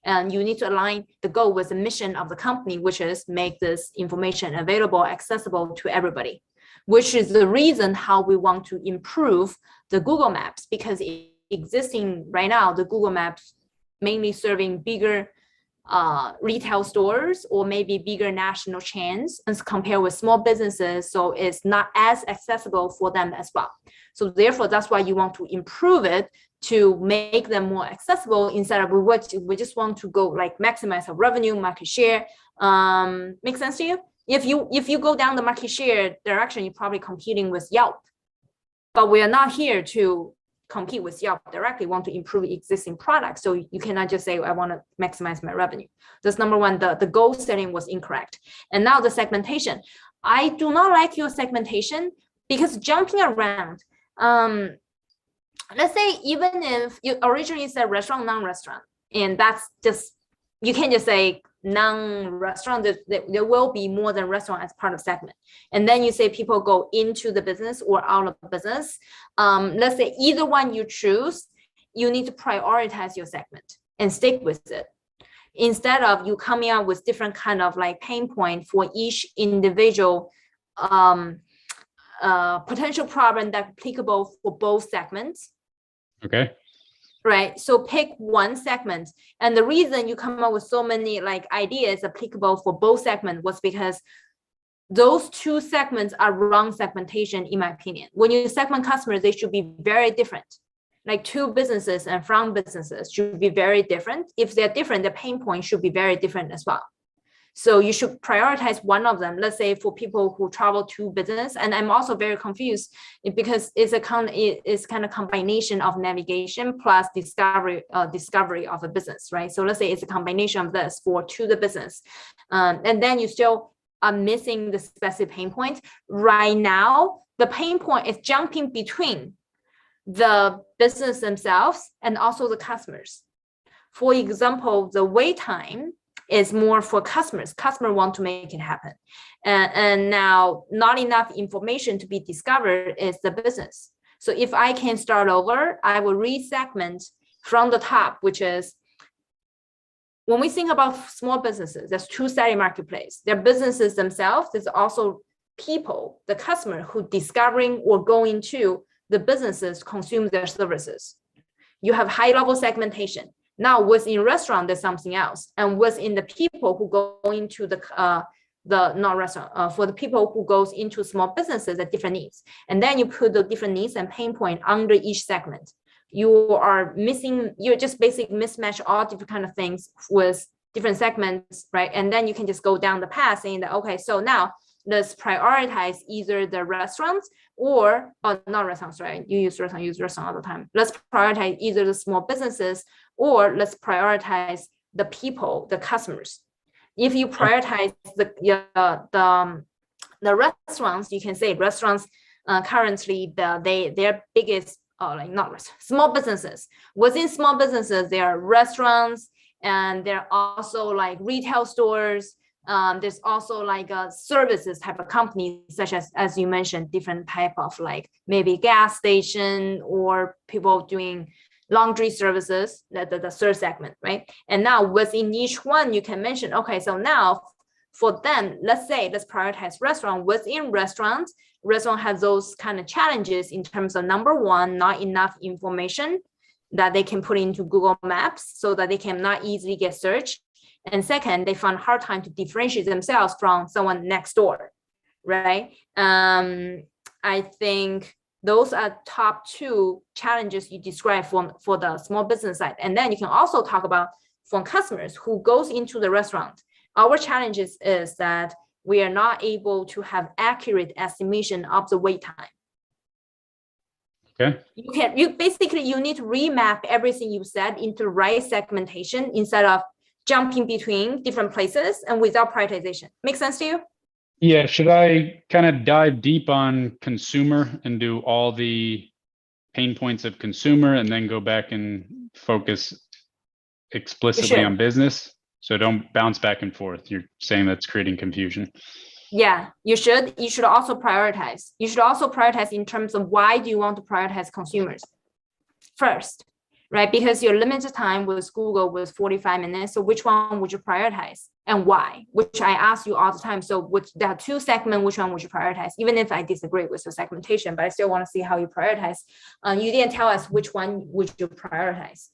And you need to align the goal with the mission of the company, which is make this information available, accessible to everybody, which is the reason how we want to improve the Google Maps, because existing right now, the Google Maps mainly serving bigger retail stores or maybe bigger national chains as compared with small businesses. So it's not as accessible for them as well. So therefore, that's why you want to improve it to make them more accessible instead of we just want to go maximize our revenue, market share. Make sense to you? If you go down the market share direction, you're probably competing with Yelp. But we are not here to compete with Yelp directly, want to improve existing products. So you cannot just say, I want to maximize my revenue. That's number one, the goal setting was incorrect. And now the segmentation. I do not like your segmentation because jumping around, let's say even if you originally said restaurant, non-restaurant, and that's just, you can't just say non-restaurant, there will be more than restaurant as part of segment. And then you say people go into the business or out of the business. Let's say either one you choose, you need to prioritize your segment and stick with it. Instead of you coming out with different kind of pain point for each individual potential problem that's applicable for both segments. Okay. Right. So pick one segment. And the reason you come up with so many ideas applicable for both segments was because those two segments are wrong segmentation, in my opinion. When you segment customers, they should be very different. Like two businesses and from businesses should be very different. If they're different, the pain point should be very different as well. So you should prioritize one of them. Let's say for people who travel to business, and I'm also very confused because it's kind of combination of navigation plus discovery of a business, right? So let's say it's a combination of this for to the business, and then you still are missing the specific pain point. Right now, the pain point is jumping between the business themselves and also the customers. For example, the wait time is more for customers. Customers want to make it happen. And now not enough information to be discovered is the business. So if I can start over, I will re-segment from the top, which is when we think about small businesses, there's two-sided marketplace. Their businesses themselves, there's also people, the customer who discovering or going to the businesses consume their services. You have high-level segmentation. Now, within restaurant, there's something else, and within the people who go into the non-restaurant, for the people who goes into small businesses at different needs, and then you put the different needs and pain point under each segment. You are missing, you're just basically mismatch all different kind of things with different segments, right? And then you can just go down the path saying that, okay, so now let's prioritize either the restaurants or not restaurants, right? You use restaurant all the time. Let's prioritize either the small businesses or let's prioritize the people, the customers. If you prioritize the restaurants, you can say restaurants currently their biggest like not small businesses. Within small businesses, there are restaurants, and there are also like retail stores. There's also like a services type of companies, such as you mentioned, different type of like maybe gas station or people doing laundry services, the third segment, right? And now within each one, you can mention, okay, so now for them, let's prioritize restaurant. Within restaurant has those kind of challenges in terms of, number one, not enough information that they can put into Google Maps so that they can not easily get searched. And second, they find hard time to differentiate themselves from someone next door, right? I think those are top two challenges you describe for the small business side. And then you can also talk about for customers who goes into the restaurant. Our challenges is that we are not able to have accurate estimation of the wait time. Okay. You basically need to remap everything you said into right segmentation instead of jumping between different places and without prioritization. Make sense to you? Yeah, should I kind of dive deep on consumer and do all the pain points of consumer and then go back and focus explicitly on business? So don't bounce back and forth. You're saying that's creating confusion. Yeah, you should also prioritize. You should also prioritize in terms of why do you want to prioritize consumers first, right? Because your limited time with Google was 45 minutes. So which one would you prioritize and why? Which I ask you all the time. So there are two segments, which one would you prioritize? Even if I disagree with your segmentation, but I still want to see how you prioritize. You didn't tell us which one would you prioritize,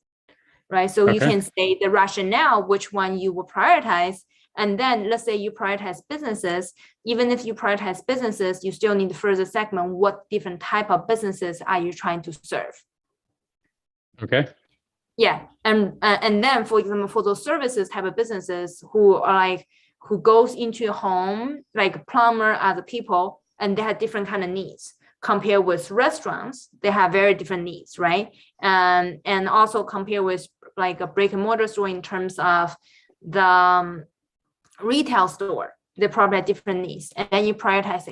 right? So you can say the rationale, which one you will prioritize. And then let's say you prioritize businesses. Even if you prioritize businesses, you still need to further segment what different type of businesses are you trying to serve. Okay. Yeah, and then for example, for those services type of businesses who goes into your home, like plumber, other people, and they have different kind of needs. Compared with restaurants, they have very different needs, right? And also compare with like a brick and mortar store in terms of the retail store, they probably have different needs. And then you prioritize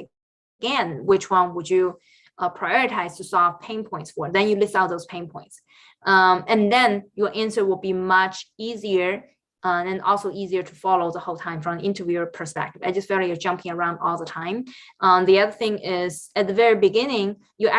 again, which one would you prioritize to solve pain points for? Then you list out those pain points. And then your answer will be much easier and also easier to follow the whole time from an interviewer perspective. I just feel like you're jumping around all the time. The other thing is at the very beginning, you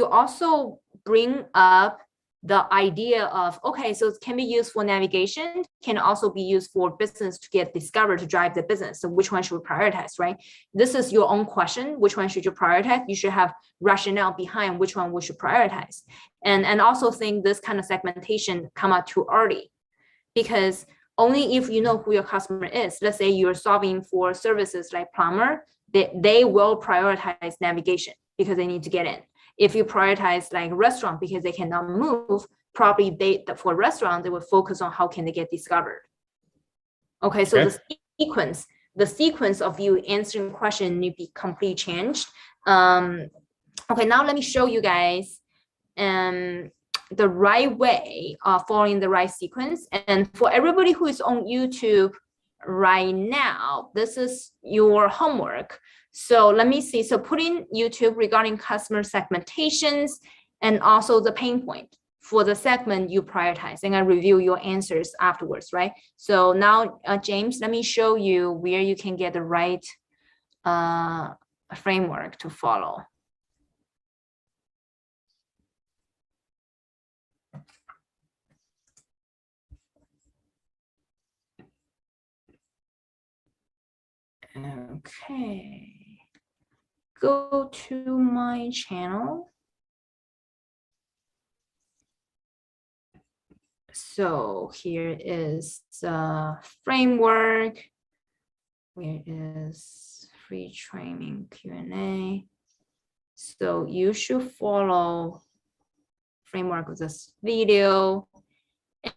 also bring up the idea of, okay, so it can be used for navigation, can also be used for business to get discovered to drive the business. So which one should we prioritize, right? This is your own question. Which one should you prioritize? You should have rationale behind which one we should prioritize. And also think this kind of segmentation come out too early, because only if you know who your customer is, let's say you're solving for services like plumber, they will prioritize navigation because they need to get in. If you prioritize like restaurant because they cannot move, probably for restaurant, they will focus on how can they get discovered. Okay, so the sequence of you answering question need to be completely changed. Okay, now let me show you guys the right way of following the right sequence. And for everybody who is on YouTube right now, this is your homework. So let me see. So put in YouTube regarding customer segmentations and also the pain point for the segment you prioritize, and I review your answers afterwards, right? So now, James, let me show you where you can get the right framework to follow. Okay. Go to my channel. So here is the framework. Where is free training Q&A? So you should follow framework of this video,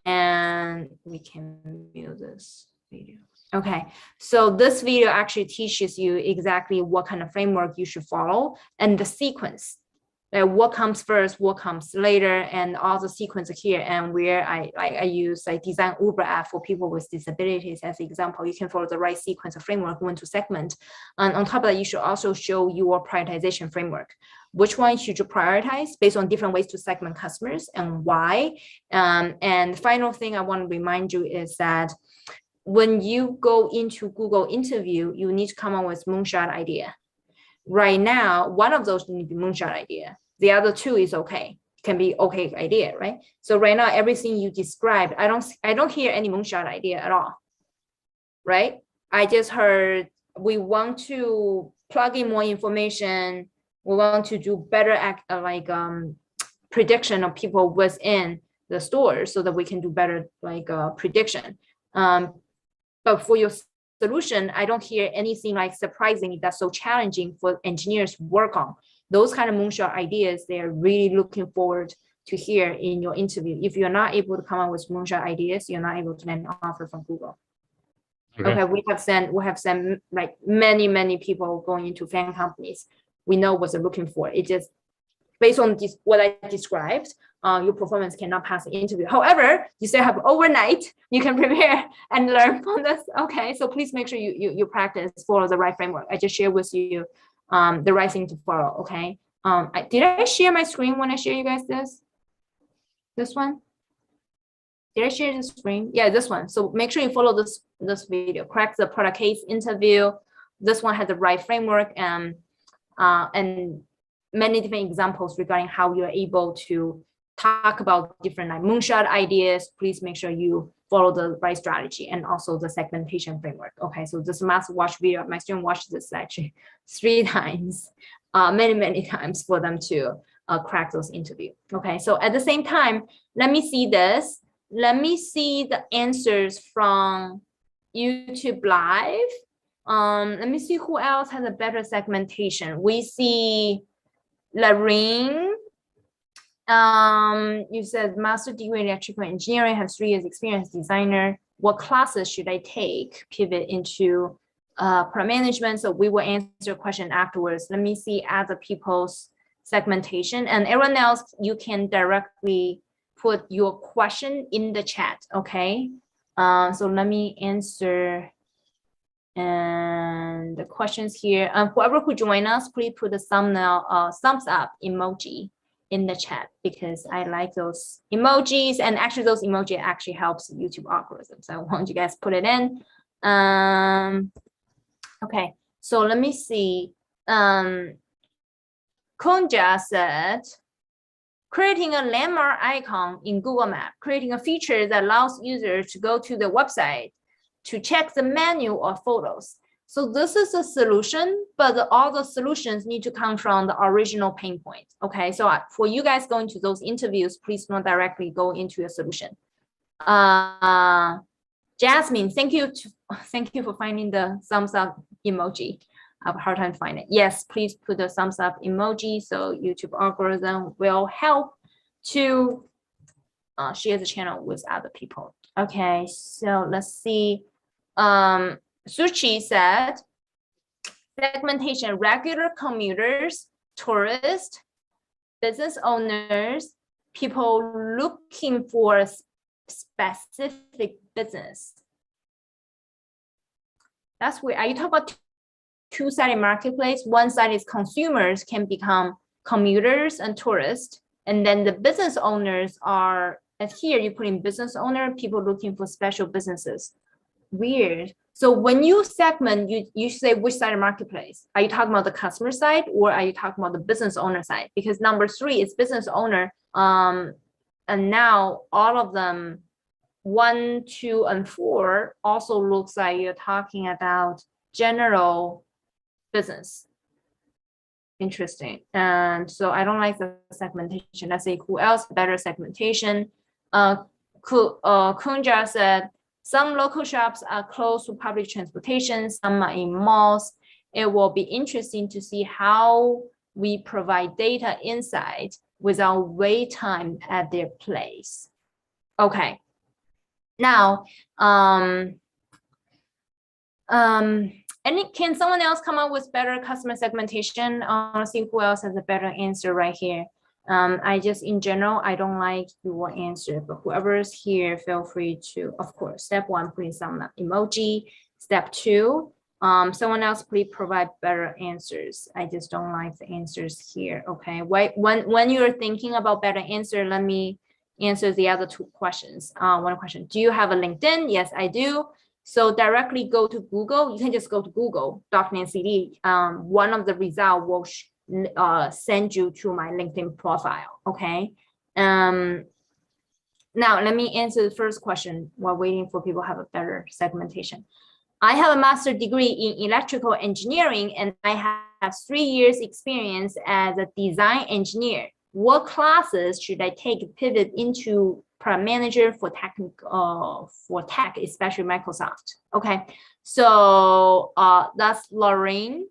and we can view this video. Okay, so this video actually teaches you exactly what kind of framework you should follow and the sequence like what comes first, what comes later, and all the sequence here. And where I use like design Uber app for people with disabilities as an example. You can follow the right sequence of framework when to segment. And on top of that, you should also show your prioritization framework. Which one should you prioritize based on different ways to segment customers and why? And the final thing I want to remind you is that when you go into Google interview, you need to come up with moonshot idea. Right now, one of those need to be moonshot idea. The other two is okay, can be okay idea, right? So right now, everything you described, I don't hear any moonshot idea at all, right? I just heard we want to plug in more information. We want to do better prediction of people within the store so that we can do better prediction. But for your solution, I don't hear anything like surprising that's so challenging for engineers to work on. Those kind of moonshot ideas, they're really looking forward to hear in your interview. If you're not able to come up with moonshot ideas, you're not able to land an offer from Google. Okay, we have sent like many people going into FAANG companies. We know what they're looking for. It just based on this, what I described, your performance cannot pass the interview. However, you still have overnight. You can prepare and learn from this. Okay, so please make sure you practice, follow the right framework. I just shared with you the right thing to follow. Okay. Did I share my screen when I share you guys this? This one? Did I share the screen? Yeah, this one. So make sure you follow this video. Crack the product case interview. This one has the right framework and many different examples regarding how you're able to talk about different like moonshot ideas. Please make sure you follow the right strategy and also the segmentation framework. Okay, so this must watch video. My student watched this actually 3 times, many times for them to crack those interviews. Okay, so at the same time, let me see this. Let me see the answers from YouTube Live. Let me see who else has a better segmentation. We see Lorraine. You said master degree in electrical engineering, has 3 years experience, designer. What classes should I take? Pivot into product management. So we will answer your question afterwards. Let me see other people's segmentation, and everyone else, you can directly put your question in the chat. Okay. So let me answer and the questions here. Whoever who join us, please put the thumbs up emoji in the chat, because I like those emojis, and actually those emoji actually helps YouTube algorithm. So I want you guys put it in. Okay, so let me see. Kunja said, creating a landmark icon in Google Maps, creating a feature that allows users to go to the website to check the menu or photos. So this is a solution, but all the solutions need to come from the original pain point. Okay, so for you guys going to those interviews, please not directly go into a solution. Jasmine, thank you for finding the thumbs up emoji. I have a hard time finding it. Yes, please put the thumbs up emoji so YouTube algorithm will help to share the channel with other people. Okay, so let's see. Suchi said, segmentation, regular commuters, tourists, business owners, people looking for a specific business. That's where, are you talking about two-sided marketplace? One side is consumers can become commuters and tourists, and then the business owners are, as here you put in business owner, people looking for special businesses. Weird. So when you segment, you say which side of marketplace? Are you talking about the customer side, or are you talking about the business owner side? Because number 3 is business owner. And now all of them, 1, 2, and 4 also looks like you're talking about general business. Interesting. And so I don't like the segmentation. Let's see who else better segmentation. Kunja said, some local shops are close to public transportation, some are in malls. It will be interesting to see how we provide data insight without wait time at their place. Okay. Now, Can someone else come up with better customer segmentation? I want to see who else has a better answer right here. I just, in general, I don't like your answer, but whoever is here, feel free to, of course, step 1, put in some emoji. Step 2, someone else please provide better answers. I just don't like the answers here. Okay, when you're thinking about better answer, let me answer the other 2 questions. One question, do you have a LinkedIn? Yes, I do. So directly go to Google. You can just go to Google, Dr. Nancy Lee. One of the results will send you to my LinkedIn profile. Okay. Now let me answer the first question while waiting for people to have a better segmentation. I have a master's degree in electrical engineering and I have 3 years experience as a design engineer. What classes should I take to pivot into product manager for tech, especially Microsoft? Okay, so that's Lorraine.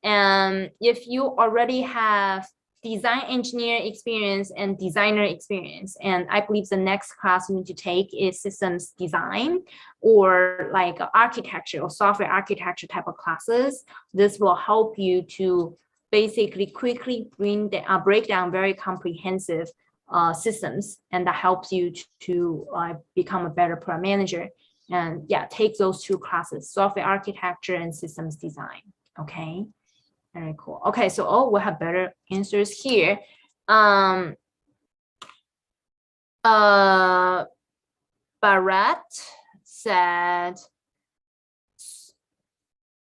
And if you already have design engineer experience and designer experience, and I believe the next class you need to take is systems design or like architecture or software architecture type of classes, this will help you to basically quickly break down very comprehensive systems, and that helps you to become a better product manager. And yeah, take those 2 classes, software architecture and systems design. Okay. Very cool. Okay, so we'll have better answers here. Barat said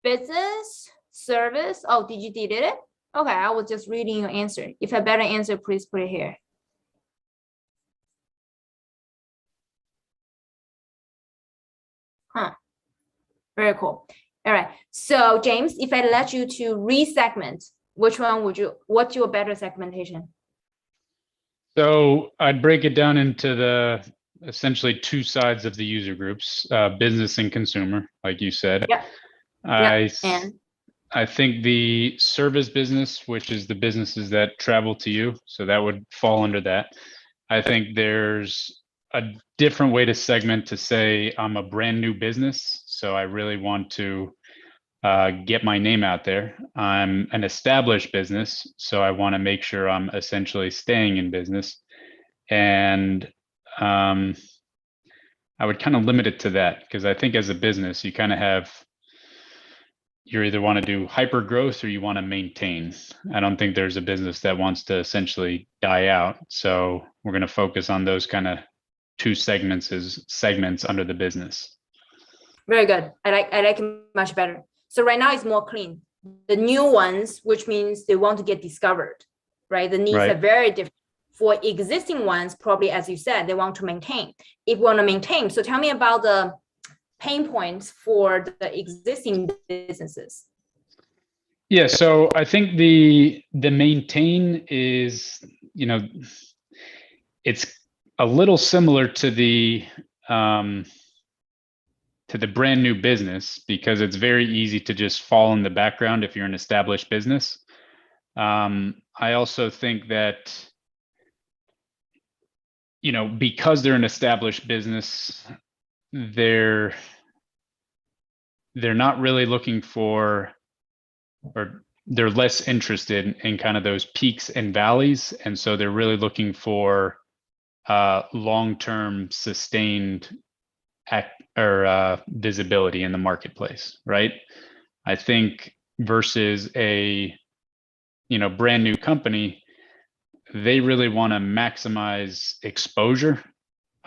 business, service. Oh, did you delete it? Okay, I was just reading your answer. If you have better answer, please put it here. Huh. Very cool. All right. So James, if I let you to resegment, which one what's your better segmentation? So I'd break it down into the essentially 2 sides of the user groups, business and consumer, like you said. Yeah. I think the service business, which is the businesses that travel to you, so that would fall under that. I think there's a different way to segment to say I'm a brand new business, so I really want to get my name out there. I'm an established business, so I want to make sure I'm essentially staying in business. And I would kind of limit it to that, because I think as a business, you kind of you either want to do hyper growth or you want to maintain. I don't think there's a business that wants to essentially die out. So we're going to focus on those kind of 2 segments under the business. Very good. I like it much better. So right now it's more clean. The new ones, which means they want to get discovered, right? The needs are very different. For existing ones, probably as you said, they want to maintain. If we want to maintain, so tell me about the pain points for the existing businesses. Yeah, so I think the maintain is, it's a little similar to the brand new business, because it's very easy to just fall in the background if you're an established business. I also think that, because they're an established business, they're not really looking for, or they're less interested in kind of those peaks and valleys. And so they're really looking for long-term sustained visibility in the marketplace, right? I think versus a brand new company, they really want to maximize exposure.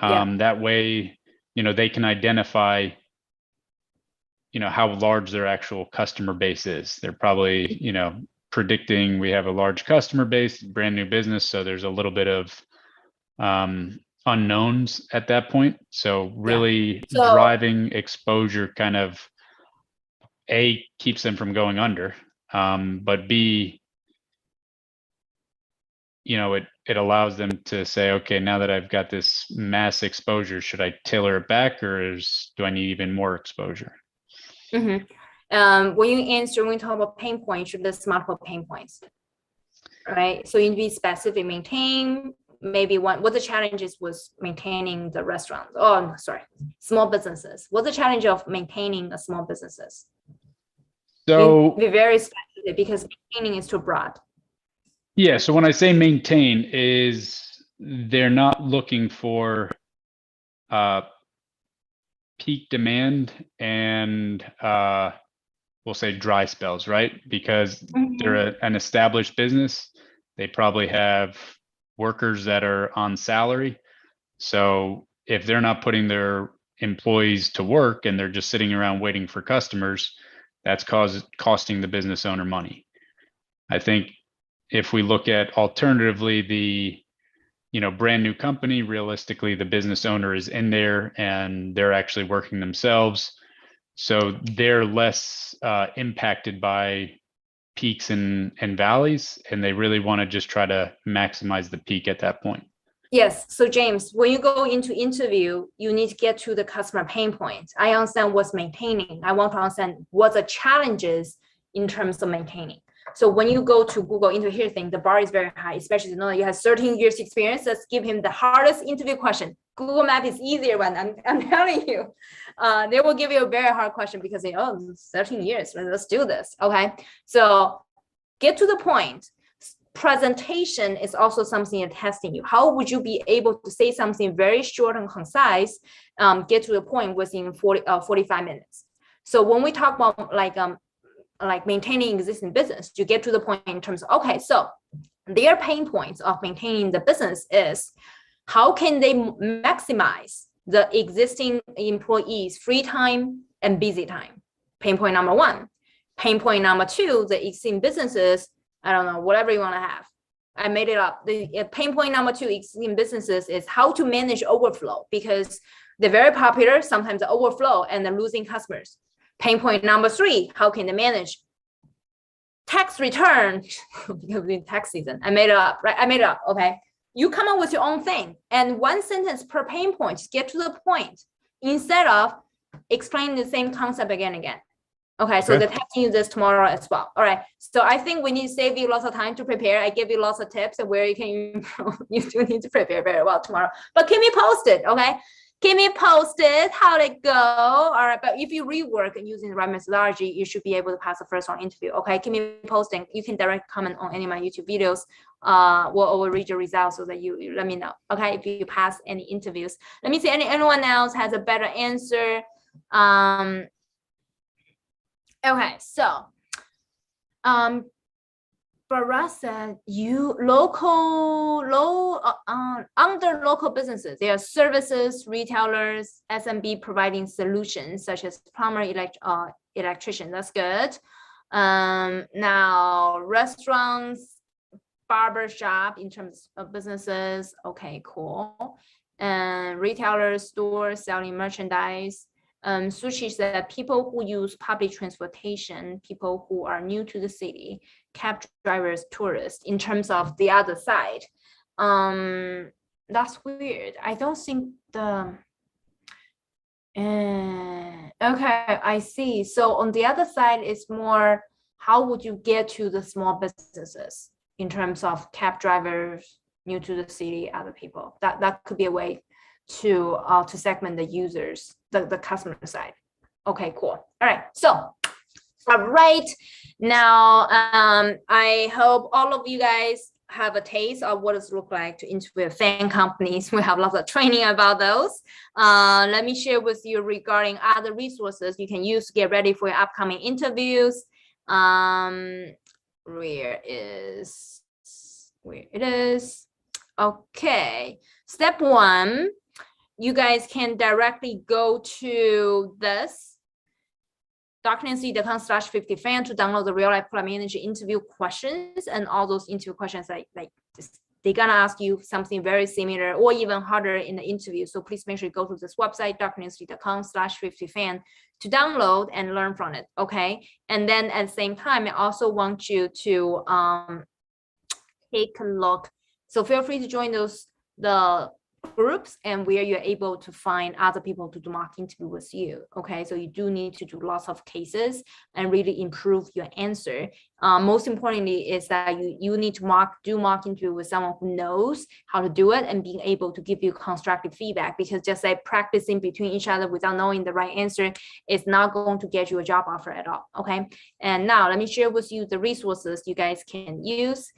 That way, they can identify how large their actual customer base is. They're probably predicting we have a large customer base, brand new business, so there's a little bit of unknowns at that point. So really driving exposure kind of A, keeps them from going under, but B, it allows them to say, okay, now that I've got this mass exposure, should I tailor it back, or do I need even more exposure? Mm-hmm. When you talk about pain points, you list multiple pain points, right? So you need to be specific. Maintain, maybe what the challenges was maintaining the restaurants. Oh, sorry, small businesses. What's the challenge of maintaining a small businesses? So be very specific because maintaining is too broad. yeah, so when I say maintain is they're not looking for peak demand and we'll say dry spells, right? Because they're an established business. They probably have workers that are on salary. So if they're not putting their employees to work and they're just sitting around waiting for customers, that's costing the business owner money. I think if we look at alternatively the brand new company, realistically the business owner is in there and they're actually working themselves, so they're less impacted by peaks and valleys, and they really want to just try to maximize the peak at that point. Yes. So James, when you go into interview, you need to get to the customer pain points. I understand what's maintaining. I want to understand what the challenges in terms of maintaining. So when you go to Google interview, here thing, the bar is very high, especially you know you have 13 years experience. Let's give him the hardest interview question. Google Map is easier one. I'm telling you, they will give you a very hard question because they 13 years. Let's do this. Okay. So get to the point. Presentation is also something in testing you. How would you be able to say something very short and concise, get to the point within 45 minutes? So when we talk about like maintaining existing business, you get to the point in terms of, okay, so their pain points of maintaining the business is how can they maximize the existing employees' free time and busy time? Pain point number one. Pain point number two, the existing businesses, I don't know, whatever you want to have. I made it up. The pain point number two in businesses is how to manage overflow, because they're very popular, sometimes the overflow and they're losing customers. Pain point number three, how can they manage tax return because in tax season? I made it up, right? I made it up, okay? You come up with your own thing and one sentence per pain point, just get to the point instead of explaining the same concept again and again. Okay, so the testing you this tomorrow as well. All right, so I think we need to save you lots of time to prepare. I give you lots of tips of where you can improve. You do need to prepare very well tomorrow, but keep me posted, okay? Keep me posted how it go. All right, but if you rework using the right methodology, you should be able to pass the first round interview. Okay, keep me posting. You can direct comment on any of my YouTube videos. We'll read your results so that you let me know. Okay, if you pass any interviews. Let me see. Anyone else has a better answer? Okay, so Barasa, under local businesses, there are services, retailers, SMB providing solutions such as plumber, electrician. That's good. Now restaurants, barber shop in terms of businesses. Okay, cool. And retailers, stores selling merchandise. Sushi said people who use public transportation, people who are new to the city, cab drivers, tourists, in terms of the other side. That's weird. I don't think okay, I see. So on the other side, it's more, how would you get to the small businesses in terms of cab drivers, new to the city, other people? That could be a way to segment the users, the customer side. Okay, cool. All right, so all right, now I hope all of you guys have a taste of what it looks like to interview FAANG companies. We have lots of training about those. Let me share with you regarding other resources you can use to get ready for your upcoming interviews. Where it is. Okay, step one, you guys can directly go to this drnancy.com/50FAANG to download the real life product manager interview questions, and all those interview questions like they're gonna ask you something very similar or even harder in the interview. So please make sure you go to this website drnancy.com/50FAANG to download and learn from it. Okay, and then at the same time, I also want you to take a look. So feel free to join the groups and where you're able to find other people to do mock interview with you. Okay, so you do need to do lots of cases and really improve your answer. Most importantly is that you need to do mock interview with someone who knows how to do it and being able to give you constructive feedback, because just like practicing between each other without knowing the right answer is not going to get you a job offer at all. Okay, and now let me share with you the resources you guys can use.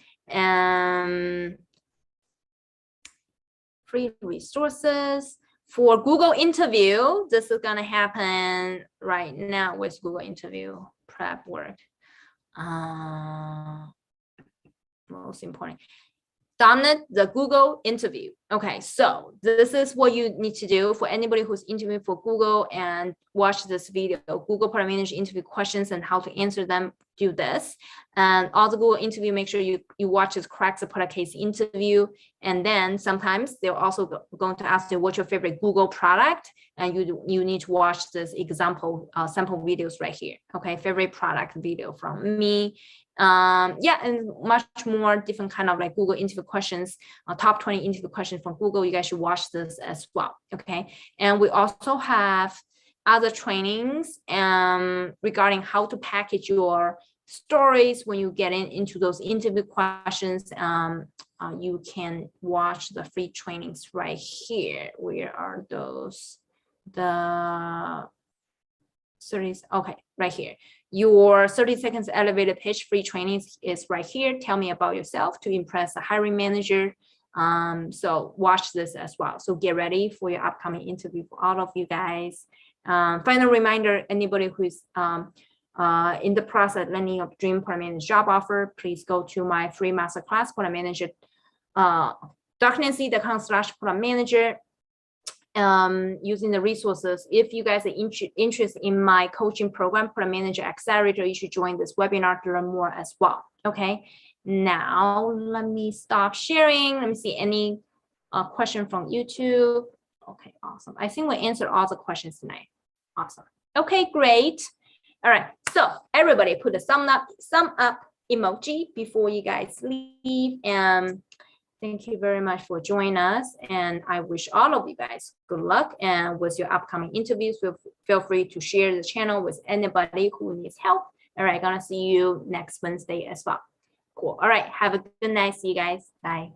Free resources for Google interview. This is gonna happen right now with Google interview prep work. Most important, dominate the Google interview. Okay, so this is what you need to do for anybody who's interviewing for Google and watch this video, Google Product Manager interview questions and how to answer them. Do this, and all the Google interview, make sure you watch this crack the product case interview, and then sometimes they're also going to ask you what's your favorite Google product, and you need to watch this example sample videos right here. Okay, favorite product video from me. Yeah, and much more different kind of like Google interview questions, top 20 interview questions from Google. You guys should watch this as well. Okay, and we also have other trainings regarding how to package your stories when you get into those interview questions. You can watch the free trainings right here. Where are those? The series. Okay, right here. Your 30 seconds elevator pitch free trainings is right here. Tell me about yourself to impress the hiring manager. So watch this as well. So get ready for your upcoming interview for all of you guys. Final reminder, anybody who is in the process landing of dream product manager job offer, please go to my free masterclass product manager, drnancy.com/product manager. Using the resources. If you guys are interested in my coaching program, Product Manager Accelerator, you should join this webinar to learn more as well. Okay, now let me stop sharing. Let me see any question from YouTube. Okay, awesome. I think we answered all the questions tonight. Awesome. Okay, great. All right, so everybody put a thumb up emoji before you guys leave. And thank you very much for joining us. And I wish all of you guys good luck. And with your upcoming interviews, feel free to share the channel with anybody who needs help. All right, gonna see you next Wednesday as well. Cool. All right, have a good night. See you guys. Bye.